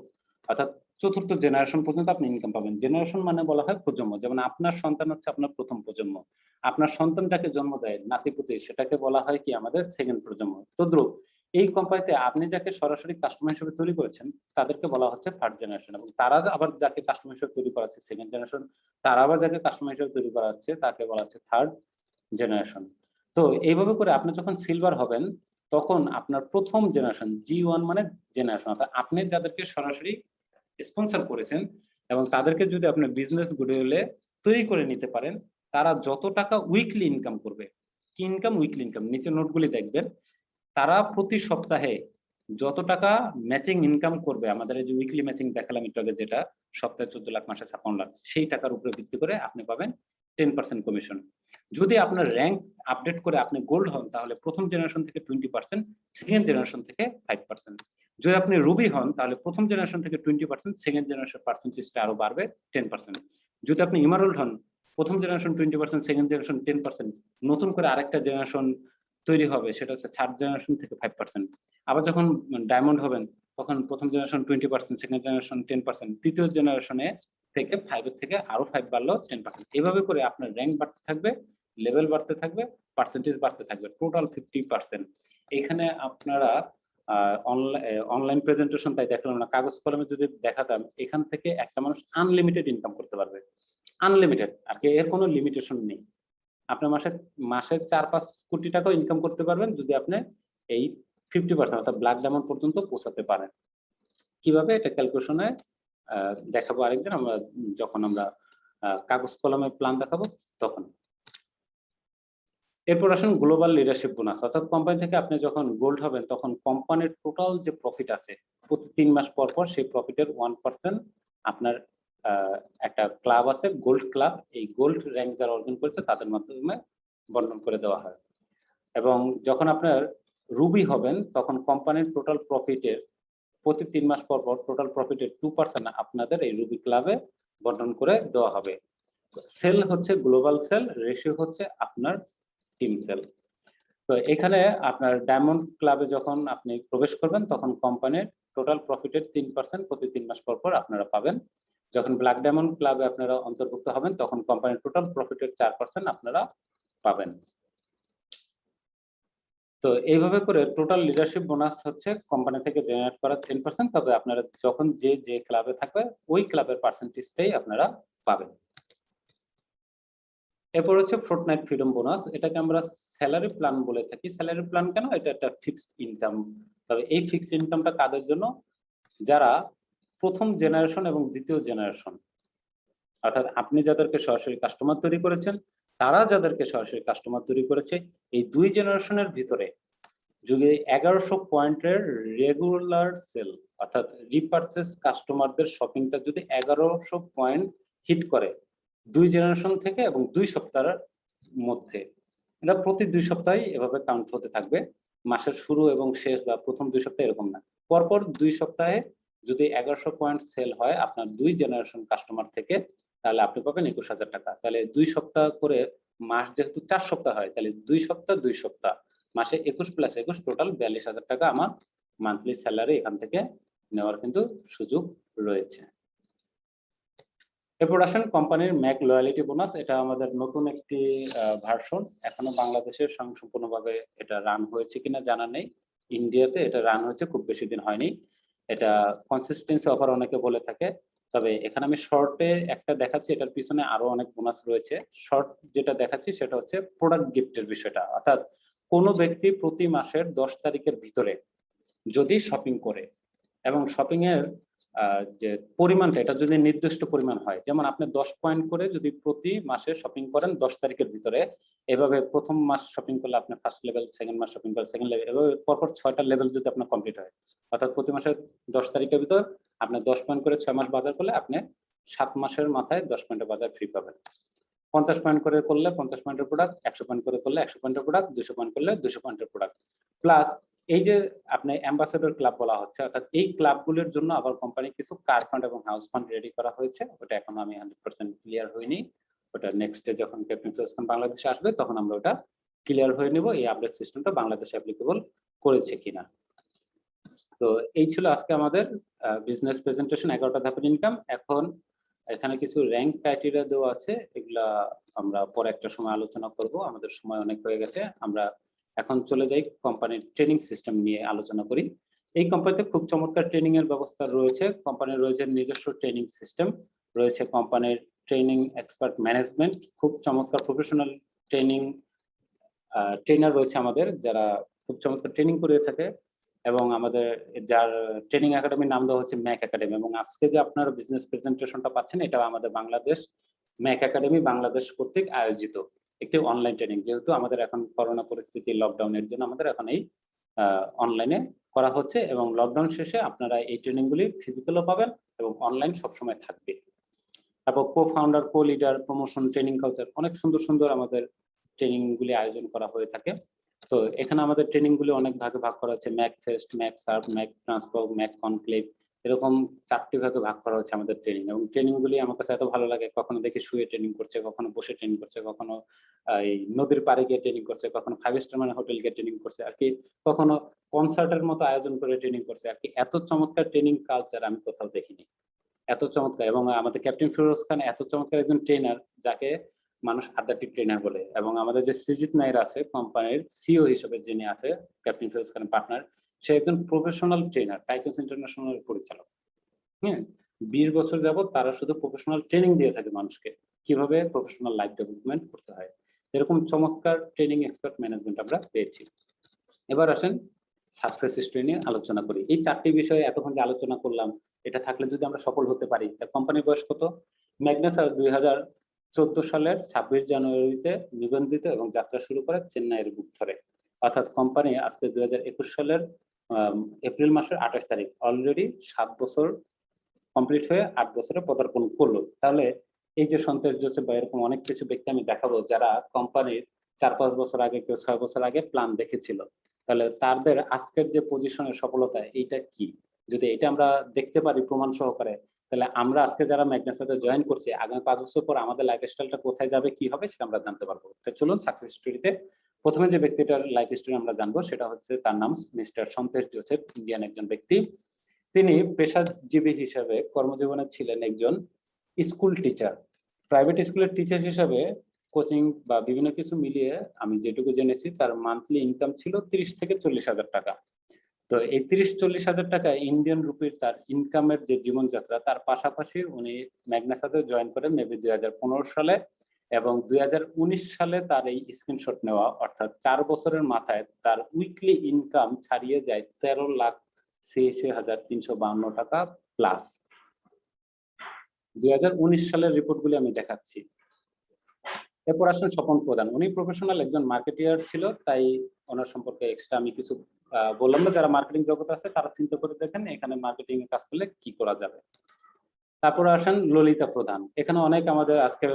অর্থাৎ চতুর্থ জেনারেশন পর্যন্ত আপনি ইনকাম পাবেন। জেনারেশন মানে বলা হয় প্রজন্ম, যেমন আপনার সন্তান হচ্ছে আপনার প্রথম প্রজন্ম, আপনার সন্তান যাকে জন্ম দেয় নাতিপুতি, সেটাকে বলা হয় কি আমাদের সেকেন্ড প্রজন্ম। তদ্রুপ এই কোম্পানিতে আপনি যাকে সরাসরি কাস্টমার হিসেবে তৈরি করেছেন তাদেরকে বলা হচ্ছে থার্ড জেনারেশন, এবং তারা আবার যাকে কাস্টমার হিসেবে তৈরি করা হচ্ছে সেকেন্ড জেনারেশন, তারা আবার যাকে কাস্টমার হিসেবে তৈরি করা হচ্ছে তাকে বলা হচ্ছে থার্ড জেনারেশন। তো এইভাবে করে আপনি যখন সিলভার হবেন, তখন আপনার প্রথম জেনারেশন G1 মানে জেনারেশন, অর্থাৎ আপনি যাদেরকে সরাসরি স্পন্সর করেছেন এবং তাদেরকে যদি আপনি বিজনেস গুডউইলে তৈরি করে নিতে পারেন, তারা যত টাকা উইকলি ইনকাম করবে, কি ইনকাম? উইকলি ইনকাম, নিচে নোটগুলি দেখবেন, তারা প্রতি সপ্তাহে যত টাকা ম্যাচিং ইনকাম করবে, আমাদের এই যে উইকলি ম্যাচিং দেখালাম একটু আগে, যেটা সপ্তাহে 14 লাখ মাসে 56 লাখ, সেই টাকার উপরে ভিত্তি করে আপনি পাবেন 10% কমিশন। যদি আপনার র‍্যাঙ্ক আপডেট করে আপনি গোল্ড হন, তাহলে প্রথম জেনারেশন থেকে 20%, সেকেন্ড জেনারেশন থেকে 5%। যদি আপনি রুবি হন, তাহলে প্রথম জেনারেশন থেকে 20%, সেকেন্ড জেনারেশন পার্সেন্টেজটা আরো বাড়বে 10%। যদি আপনি ইমারল্ড হন, প্রথম জেনারেশন 20%, সেকেন্ড জেনারেশন 10%, নতুন করে আরেকটা জেনারেশন তৈরি হবে, সেটা হচ্ছে থার্ড জেনারেশন থেকে 5%। আবার যখন ডায়মন্ড হবেন, তখন প্রথম জেনারেশন 20%, সেকেন্ড জেনারেশন 10%, তৃতীয় জেনারেশনে থেকে 5 এর থেকে আরো 5 বাড়লো 10%। এভাবে করে আপনার র‍্যাঙ্ক বাড়তে থাকবে, লেভেল বাড়তে থাকবে, পার্সেন্টেজ বাড়তে থাকবে, টোটাল 50%। এখানে আপনারা অনলাইন প্রেজেন্টেশন তাই দেখলাম না, কাগজ কলমে যদি দেখাতাম, এখান থেকে একটা মানুষ আনলিমিটেড ইনকাম করতে পারবে, আনলিমিটেড, আর কি এর কোনো লিমিটেশন নেই। আপনার মাসে 4-5 কোটি টাকা ইনকাম করতে পারবেন যদি আপনি এই 50% অর্থাৎ ব্ল্যাক ডায়মন্ড পর্যন্ত পৌঁছাতে পারেন। কিভাবে এটা ক্যালকুলেশনে দেখাবো আরেকদিন, আমরা যখন আমরা কাগজ কলমে প্ল্যান দেখাবো তখন। এরপর আসেন গ্লোবাল লিডারশিপ বোনাস, অর্থাৎ কোম্পানি থেকে আপনি যখন গোল্ড হবেন তখন কোম্পানির টোটাল যে প্রফিট আছে প্রতি 3 মাস পর পর সেই প্রফিটের 1% আপনার একটা ক্লাব আছে গোল্ড ক্লাব, এই গোল্ড র্যাঙ্ক যারা অর্জন করেছে তাদের মাধ্যমে বন্টন করে দেওয়া হয়। এবং যখন আপনার রুবি হবেন তখন কোম্পানির টোটাল প্রফিটের প্রতি 3 মাস পর পর টোটাল প্রফিটের 2% আপনাদের এই রুবি ক্লাবে বন্টন করে দেওয়া হবে। সেল হচ্ছে গ্লোবাল সেল, রেশিও হচ্ছে আপনার টিম সেল। তো এখানে আপনার ডায়মন্ড ক্লাবে যখন আপনি প্রবেশ করবেন তখন কোম্পানির টোটাল প্রফিটের 3% প্রতি 3 মাস পর পর আপনারা পাবেন। যখন ব্ল্যাক ডায়মন্ড ক্লাবে আপনারা অন্তর্ভুক্ত হবেন তখন কোম্পানির টোটাল প্রফিটের 4% আপনারা পাবেন। তো এইভাবে করে টোটাল লিডারশিপ বোনাস হচ্ছে কোম্পানি থেকে জেনারেট করা 10%, তবে আপনারা যখন যে ক্লাবে থাকবে ওই ক্লাবের পার্সেন্টেজটাই আপনারা পাবেন। এরপর হচ্ছে ফোর্টনাইট ফ্রিডম বোনাস, এটাকে আমরা স্যালারি প্ল্যান বলে থাকি। স্যালারি প্ল্যান কেন? এটা একটা ফিক্সড ইনকাম। তবে এই ফিক্সড ইনকামটা কাদের জন্য? যারা প্রথম জেনারেশন এবং দ্বিতীয় জেনারেশন, অর্থাৎ আপনি যাদেরকে সরাসরি কাস্টমার তৈরি করেছেন, তারা যাদেরকে সরাসরি কাস্টমার তৈরি করেছে, এই দুই জেনারেশনের ভিতরে যুগে 1100 পয়েন্টের রেগুলার সেল অর্থাৎ রিপারচেস কাস্টমারদের শপিংটা যদি 1100 পয়েন্ট হিট করে দুই জেনারেশন থেকে এবং 2 সপ্তাহের মধ্যে, এটা প্রতি 2 সপ্তাহে এভাবে কাউন্ট হতে থাকবে। মাসের শুরু এবং শেষ বা প্রথম 2 সপ্তাহ এরকম না, পরপর 2 সপ্তাহে যদি 1100 পয়েন্ট সেল হয় আপনার 2 জেনারেশন কাস্টমার থেকে, তাহলে আপনি পাবেন 21,000 টাকা। তাহলে 2 সপ্তাহ করে মাস যেহেতু 4 সপ্তাহ হয়, তাহলে 2 সপ্তাহ 2 সপ্তাহ মাসে 21 প্লাস 21 টোটাল 42,000 টাকা আমার মান্থলি স্যালারি এখান থেকে নেওয়ার কিন্তু সুযোগ রয়েছে। এরপর আসেন কোম্পানির ম্যাক লয়ালিটি বোনাস, এটা আমাদের নতুন একটি ভার্সন, এখনো বাংলাদেশে সম্পূর্ণভাবে এটা রান হয়েছে কিনা জানা নেই। ইন্ডিয়াতে এটা রান হয়েছে, খুব বেশি দিন হয়নি। এটা কনসিস্টেন্সি অফার অনেকে বলে থাকে, তবে এখানে আমি শর্টে একটা দেখাচ্ছি, এটার পিছনে আরো অনেক বোনাস রয়েছে। শর্ট যেটা দেখাচ্ছি সেটা হচ্ছে প্রোডাক্ট গিফটের বিষয়টা, অর্থাৎ কোনো ব্যক্তি প্রতি মাসের 10 তারিখের ভিতরে যদি শপিং করে এবং শপিং এর যে পরিমাণটা এটা যদি নির্দিষ্ট পরিমাণ হয়, যেমন আপনি 10 পয়েন্ট করে যদি প্রতি মাসে শপিং করেন 10 তারিখের ভিতরে, এভাবে প্রথম মাস শপিং করলে আপনি ফার্স্ট লেভেল, সেকেন্ড মাস শপিং করলে সেকেন্ড লেভেল, এভাবে পরপর 6টা লেভেল যদি আপনার কমপ্লিট হয়, অর্থাৎ প্রতি মাসে 10 তারিখের ভিতর আপনি 10 পয়েন্ট করে 6 মাস বাজার করলে আপনি 7 মাসের মাথায় 10 পয়েন্টের বাজার ফ্রি পাবেন। 50 পয়েন্ট করে করলে 50 পয়েন্টের প্রোডাক্ট, 100 পয়েন্ট করে করলে 100 পয়েন্টের প্রোডাক্ট, 200 পয়েন্ট করলে 200 পয়েন্টের প্রোডাক্ট। প্লাস এই যে আপনি অ্যাম্বাসেডর ক্লাব বলা হচ্ছে, অর্থাৎ এই ক্লাবগুলোর জন্য আবার কোম্পানি কিছু কার ফান্ড এবং হাউস ফান্ড রেডি করা হয়েছে, ওটা এখনো আমি 100% ক্লিয়ার হইনি। ওটা নেক্সটে যখন ক্যাপ্টেন ফিরোজখান বাংলাদেশে আসবে তখন আমরা ওটা ক্লিয়ার হয়ে নেব, এই আপডেট সিস্টেমটা বাংলাদেশে অ্যাপ্লিকেবল করেছে কিনা। তো এই ছিল আজকে আমাদের বিজনেস প্রেজেন্টেশন 11টা ধাপের ইনকাম। এখন এখানে কিছু র্যাঙ্ক ক্রাইটেরিয়া দেওয়া আছে, এগুলা আমরা পরে একটা সময় আলোচনা করব, আমাদের সময় অনেক হয়ে গেছে। আমরা এখন চলে যাই কোম্পানির ট্রেনিং সিস্টেম নিয়ে আলোচনা করি। এই কোম্পানিতে খুব চমৎকার ট্রেনিং এর ব্যবস্থা রয়েছে, কোম্পানির রয়েছে নিজস্ব ট্রেনিং সিস্টেম, রয়েছে কোম্পানির ট্রেনিং এক্সপার্ট ম্যানেজমেন্ট, খুব চমৎকার প্রফেশনাল ট্রেনিং ট্রেনার রয়েছে আমাদের যারা খুব চমৎকার ট্রেনিং করে থাকে, এবং আমাদের যার ট্রেনিং একাডেমির নাম দেওয়া হচ্ছে ম্যাক একাডেমি। এবং আজকে যে আপনারা বিজনেস প্রেজেন্টেশনটা পাচ্ছেন এটা আমাদের বাংলাদেশ ম্যাক একাডেমি বাংলাদেশ কর্তৃক আয়োজিত একটি অনলাইন ট্রেনিং, যেহেতু আমাদের এখন করোনা পরিস্থিতি লকডাউনের জন্য আমাদের এখন এই অনলাইনে করা হচ্ছে, এবং লকডাউন শেষে আপনারা এই ট্রেনিং গুলি ফিজিক্যালও পাবেন এবং অনলাইন সবসময় থাকবে। তারপর কো ফাউন্ডার, কো লিডার, প্রমোশন, ট্রেনিং কালচার, অনেক সুন্দর সুন্দর আমাদের ট্রেনিং গুলি আয়োজন করা হয়ে থাকে। তো এখানে আমাদের ট্রেনিং গুলি অনেক ভাগে ভাগ করা হচ্ছে, Mac fest, Mac serve, Mac transfer, Mac conclave, এরকম 4টি ভাগে ভাগ করা হচ্ছে আমাদের ট্রেনিং। এবং ট্রেনিং গুলি আমার কাছে এত ভালো লাগে, কখনো দেখি শুয়ে ট্রেনিং করছে, কখনো বসে ট্রেনিং করছে, কখনো এই নদীর পাড়ে গিয়ে ট্রেনিং করছে, কখনো 5 স্টার মানে হোটেল গিয়ে ট্রেনিং করছে আর কি, কখনো কনসার্টের মতো আয়োজন করে ট্রেনিং করছে আর কি। এত চমৎকার ট্রেনিং কালচার আমি কোথাও দেখিনি, এত চমৎকার। এবং আমাদের ক্যাপ্টেন ফিরোজ খান এত চমৎকার একজন ট্রেনার যাকে মানুষ আধ্যাত্মিক ট্রেনার বলে। এবং আমাদের যে সৃজিত নাইর আছে কোম্পানির সিও হিসেবে যিনি আছে ক্যাপ্টেন ফিরোজ খানের পার্টনার, সে একজন প্রফেশনাল ট্রেনার, টাইকন্স ইন্টারন্যাশনাল পরিচালক। হ্যাঁ, 20 বছর যাবত তারা শুধু প্রফেশনাল ট্রেনিং দিয়ে থাকে মানুষকে কিভাবে প্রফেশনাল লাইফ ডেভেলপমেন্ট করতে হয়। এরকম চমৎকার ট্রেনিং এক্সপার্ট ম্যানেজমেন্ট আমরা পেয়েছি। এবার আসেন সাকসেস স্টোরি নিয়ে আলোচনা করি। এই 4টি বিষয়ে এতক্ষণ যে আলোচনা করলাম, এটা থাকলে যদি আমরা সফল হতে পারি, কোম্পানির বয়স কত? ম্যাগনাস 14 সালের 26 জানুয়ারিতে নিবন্ধিত এবং যাত্রা শুরু করে চেন্নাইয়ের বুক ধরে। অর্থাৎ কোম্পানি আজকে 2021 সালের এপ্রিল মাসের 28 তারিখ অলরেডি 7 বছর কমপ্লিট হয়ে 8 বছরে পদার্পণ করলো। তাহলে এই যে সন্তোষ জোসেফ বা এরকম অনেক কিছু ব্যক্তি আমি দেখাবো যারা কোম্পানির 4-5 বছর আগে, কেউ 6 বছর আগে প্ল্যান দেখেছিল। তাহলে তাদের আজকের যে পজিশনের সফলতা এইটা কি? যদি এটা আমরা দেখতে পারি প্রমাণ সহকারে, তাহলে আমরা আজকে যারা ম্যাগনাসাতে জয়েন করছি আগামী 5 বছর পর আমাদের লাইফস্টাইলটা কোথায় যাবে, কি হবে সেটা আমরা জানতে পারবো। তো চলুন সাকসেস স্টোরিতে প্রথমে যে ব্যক্তিটার লাইফ স্টোরি আমরা জানবো সেটা হচ্ছে তার নাম মিস্টার সন্তোষ জোসেফ, ইন্ডিয়ান একজন ব্যক্তি। তিনি পেশাজীবী হিসেবে কর্মজীবনে ছিলেন একজন স্কুল টিচার। প্রাইভেট স্কুলের টিচার হিসেবে কোচিং বা বিভিন্ন কিছু মিলিয়ে আমি যেটুকু জেনেছি তার মান্থলি ইনকাম ছিল 30 থেকে 40 হাজার টাকা। তো এই 30-40 হাজার টাকা ইন্ডিয়ান রুপির তার ইনকামের যে জীবনযাত্রা, তার পাশাপাশি উনি ম্যাগনাসাতে জয়েন করেন মেবি 2015 সালে, এবং 2019 সালে তার এই স্ক্রিনশট নেওয়া অর্থাৎ 4 বছরের মাথায় তার উইকলি ইনকাম ছাড়িয়ে যায় 13,86,352 টাকা প্লাস। 2019 সালের রিপোর্টগুলি আমি দেখাচ্ছি। এরপর আসেন স্বপন প্রধান। উনি প্রফেশনাল একজন মার্কেটিয়ার ছিল, তাই ওনার সম্পর্কে এক্সট্রা আমি কিছু বললাম না। যারা মার্কেটিং জগতে আছে তারা চিন্তা করে দেখেন এখানে মার্কেটিং এ কাজ করলে কি করা যাবে। তারপর আসেন ললিতা প্রধান। এখানে অনেক আমাদের আজকে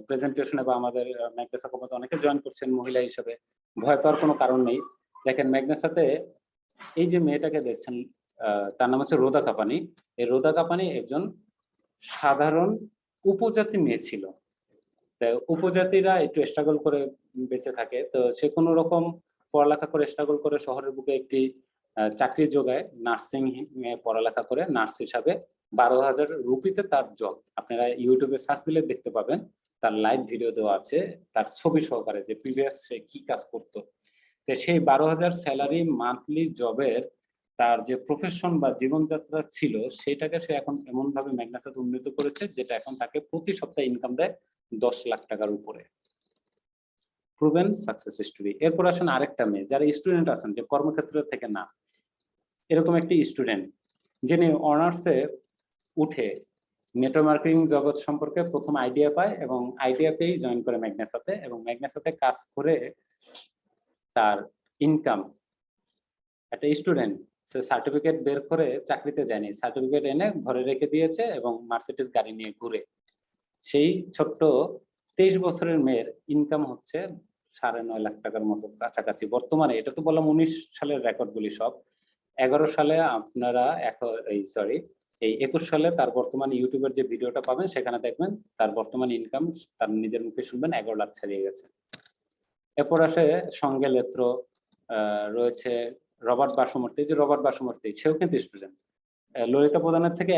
প্রেজেন্টেশনে বা আমাদের ম্যাগনেসা কোম্পানিতে অনেকে জয়েন করছেন মহিলা হিসেবে। ভয় পাওয়ার কোনো কারণ নেই। দেখেন ম্যাগনেসাতে এই যে মেয়েটাকে দেখছেন, তার নাম হচ্ছে রোদা কাপানি। এই রোদা কাপানি একজন সাধারণ উপজাতি মেয়ে ছিল। উপজাতিরা একটু স্ট্রাগল করে বেঁচে থাকে। তো সে কোনো রকম পড়ালেখা করে স্ট্রাগল করে শহরের বুকে একটি চাকরি জোগায়, নার্সিং এ পড়ালেখা করে নার্স হিসাবে। 12,000 রুপিতে তার জব। আপনারা ইউটিউবে সার্চ দিলে দেখতে পাবেন। তার লাইভ ভিডিও দেওয়া আছে, তার ছবি সহকারে যে প্রিভিয়াস সে কি কাজ করত। তো সেই 12,000 স্যালারি মান্থলি জবের তার যে প্রফেশন বা জীবনযাত্রা ছিল সেটাকে সে এখন এমন ভাবে ম্যাগনাসাতে উন্নীত করেছে যেটা এখন তাকে প্রতি সপ্তাহে ইনকাম দেয় 10 লাখ টাকার উপরে। Proven success story. এরপর আসেন আরেকটা মেয়ে যারা স্টুডেন্ট আছেন, যে কর্মক্ষেত্র থেকে না, এরকম একটি স্টুডেন্ট যিনি অনার্সে উঠে নেটওয়ার্ক মার্কেটিং জগৎ সম্পর্কে প্রথম আইডিয়া পায় এবং আইডিয়া পেয়েই জয়েন করে ম্যাগনাসাতে, এবং ম্যাগনাসাতে কাজ করে তার ইনকাম, একটা স্টুডেন্ট সে সার্টিফিকেট বের করে চাকরিতে যায়নি, সার্টিফিকেট এনে ঘরে রেখে দিয়েছে এবং মার্সিডিজ গাড়ি নিয়ে ঘুরে। সেই ছোট্ট 23 বছরের মেয়ের ইনকাম হচ্ছে 9.5 লাখ টাকার মতো কাছাকাছি বর্তমানে। এটা তো বললাম 19 সালের রেকর্ড গুলি সব। 11 সালে আপনারা এই 21 সালে তার বর্তমান ইউটিউবের যে ভিডিওটা পাবেন সেখানে দেখবেন তার বর্তমান ইনকাম তার নিজের মুখে শুনবেন 11 লাখ ছাড়িয়ে গেছে। এরপর আসে সঙ্গে লেত্র, রয়েছে রবার্ট বাসমর্তি। যে রবার্ট বাসমর্তি সেও কিন্তু স্টুডেন্ট। ললিতা প্রধানের থেকে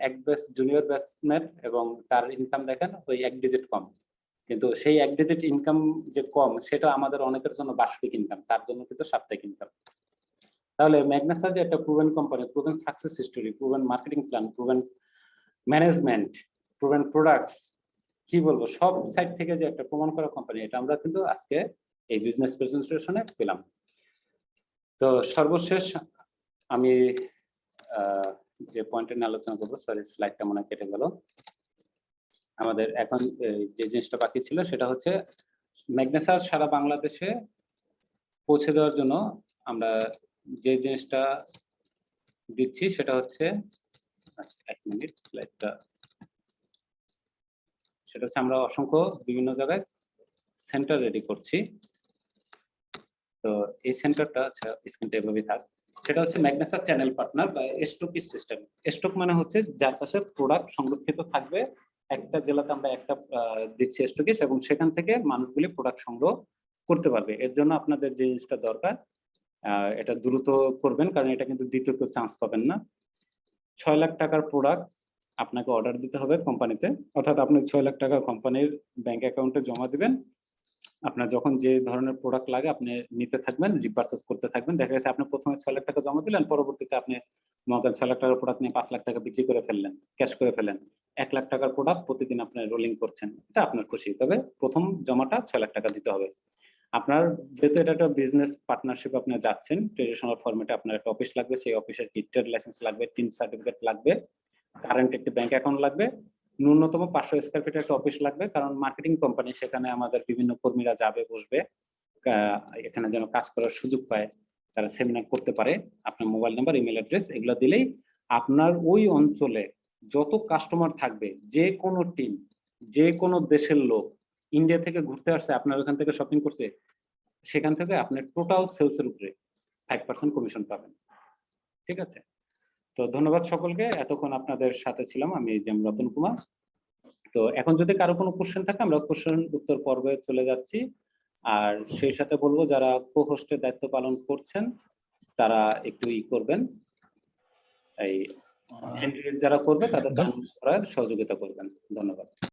এক ব্যাচ জুনিয়র ব্যাচমেট, এবং তার ইনকাম দেখেন ওই 1 ডিজিট কম। কিন্তু সেই 1 ডিজিট ইনকাম যে কম সেটা আমাদের অনেকের জন্য বার্ষিক ইনকাম, তার জন্য কিন্তু সাপ্তাহিক ইনকাম। তাহলে ম্যাগনাসা যে একটা proven company, proven success story, proven marketing plan, proven management, proven products, কি বলবো, সব সাইড থেকে যে একটা প্রমাণ করা কোম্পানি, এটা আমরা কিন্তু আজকে এই বিজনেস প্রেজেন্টেশনে পেলাম। তো সর্বশেষ আমি যে পয়েন্টে নিয়ে আলোচনা করবো, সরি স্লাইডটা মনে কেটে গেল। আমাদের এখন যে জিনিসটা বাকি ছিল সেটা হচ্ছে ম্যাগনেসার সারা বাংলাদেশে পৌঁছে দেওয়ার জন্য আমরা যে জিনিসটা দিচ্ছি সেটা হচ্ছে, এক মিনিট স্লাইডটা, সেটা হচ্ছে আমরা অসংখ্য বিভিন্ন জায়গায় সেন্টার রেডি করছি। তো এই সেন্টারটা আচ্ছা স্ক্রিনটা এভাবেই থাক। সেটা হচ্ছে ম্যাগনেসার চ্যানেল পার্টনার বা স্টকিস সিস্টেম। স্টক মানে হচ্ছে যার কাছে প্রোডাক্ট সংরক্ষিত থাকবে, একটা জেলাতে আমরা একটা দিচ্ছি স্টকিস, এবং সেখান থেকে মানুষগুলি প্রোডাক্ট সংগ্রহ করতে পারবে। এর জন্য আপনাদের যে জিনিসটা দরকার এটা দ্রুত করবেন, কারণ এটা কিন্তু দ্বিতীয় কেউ চান্স পাবেন না। 6 লাখ টাকার প্রোডাক্ট আপনাকে অর্ডার দিতে হবে কোম্পানিতে, অর্থাৎ আপনি 6 লাখ টাকা কোম্পানির ব্যাংক অ্যাকাউন্টে জমা দিবেন। আপনার যখন যে ধরনের প্রোডাক্ট লাগে আপনি নিতে থাকবেন, রিপারচেজ করতে থাকবেন। দেখা গেছে আপনি প্রথমে 6 লাখ টাকা জমা দিলেন, পরবর্তীতে আপনি মনে করেন 6 লাখ টাকার প্রোডাক্ট নিয়ে 5 লাখ টাকা বিক্রি করে ফেললেন, ক্যাশ করে ফেলেন। 1 লাখ টাকার প্রোডাক্ট প্রতিদিন আপনি রোলিং করছেন, এটা আপনার খুশি। তবে প্রথম জমাটা 6 লাখ টাকা দিতে হবে। আপনার যেহেতু এটা একটা বিজনেস পার্টনারশিপ আপনি যাচ্ছেন, ট্রেডিশনাল ফরম্যাটে আপনার একটা অফিস লাগবে, সেই অফিসের কি ট্রেড লাইসেন্স লাগবে, টিন সার্টিফিকেট লাগবে, কারেন্ট একটি ব্যাংক অ্যাকাউন্ট লাগবে, ন্যূনতম 500 স্কয়ার ফিটের একটা অফিস লাগবে, কারণ মার্কেটিং কোম্পানি, সেখানে আমাদের বিভিন্ন কর্মীরা যাবে, বসবে, এখানে যেন কাজ করার সুযোগ পায়, তারা সেমিনার করতে পারে। আপনার মোবাইল নাম্বার, ইমেল অ্যাড্রেস এগুলো দিলেই আপনার ওই অঞ্চলে যত কাস্টমার থাকবে, যে কোনো টিম, যে কোনো দেশের লোক, ইন্ডিয়া থেকে ঘুরতে আসছে, আপনার ওখান থেকে শপিং করছে, সেখান থেকে আপনার টোটাল সেলস এর উপরে 5% কমিশন পাবেন। ঠিক আছে? তো ধন্যবাদ সকলকে, এতক্ষণ আপনাদের সাথে ছিলাম আমি রতন কুমার। তো এখন যদি কারো কোনো কোশ্চেন থাকে, আমরা কোশ্চেন উত্তর পর্বে চলে যাচ্ছি। আর সেই সাথে বলবো, যারা কো হোস্টের দায়িত্ব পালন করছেন তারা একটু করবেন, এই যারা করবে তাদের সহযোগিতা করবেন। ধন্যবাদ।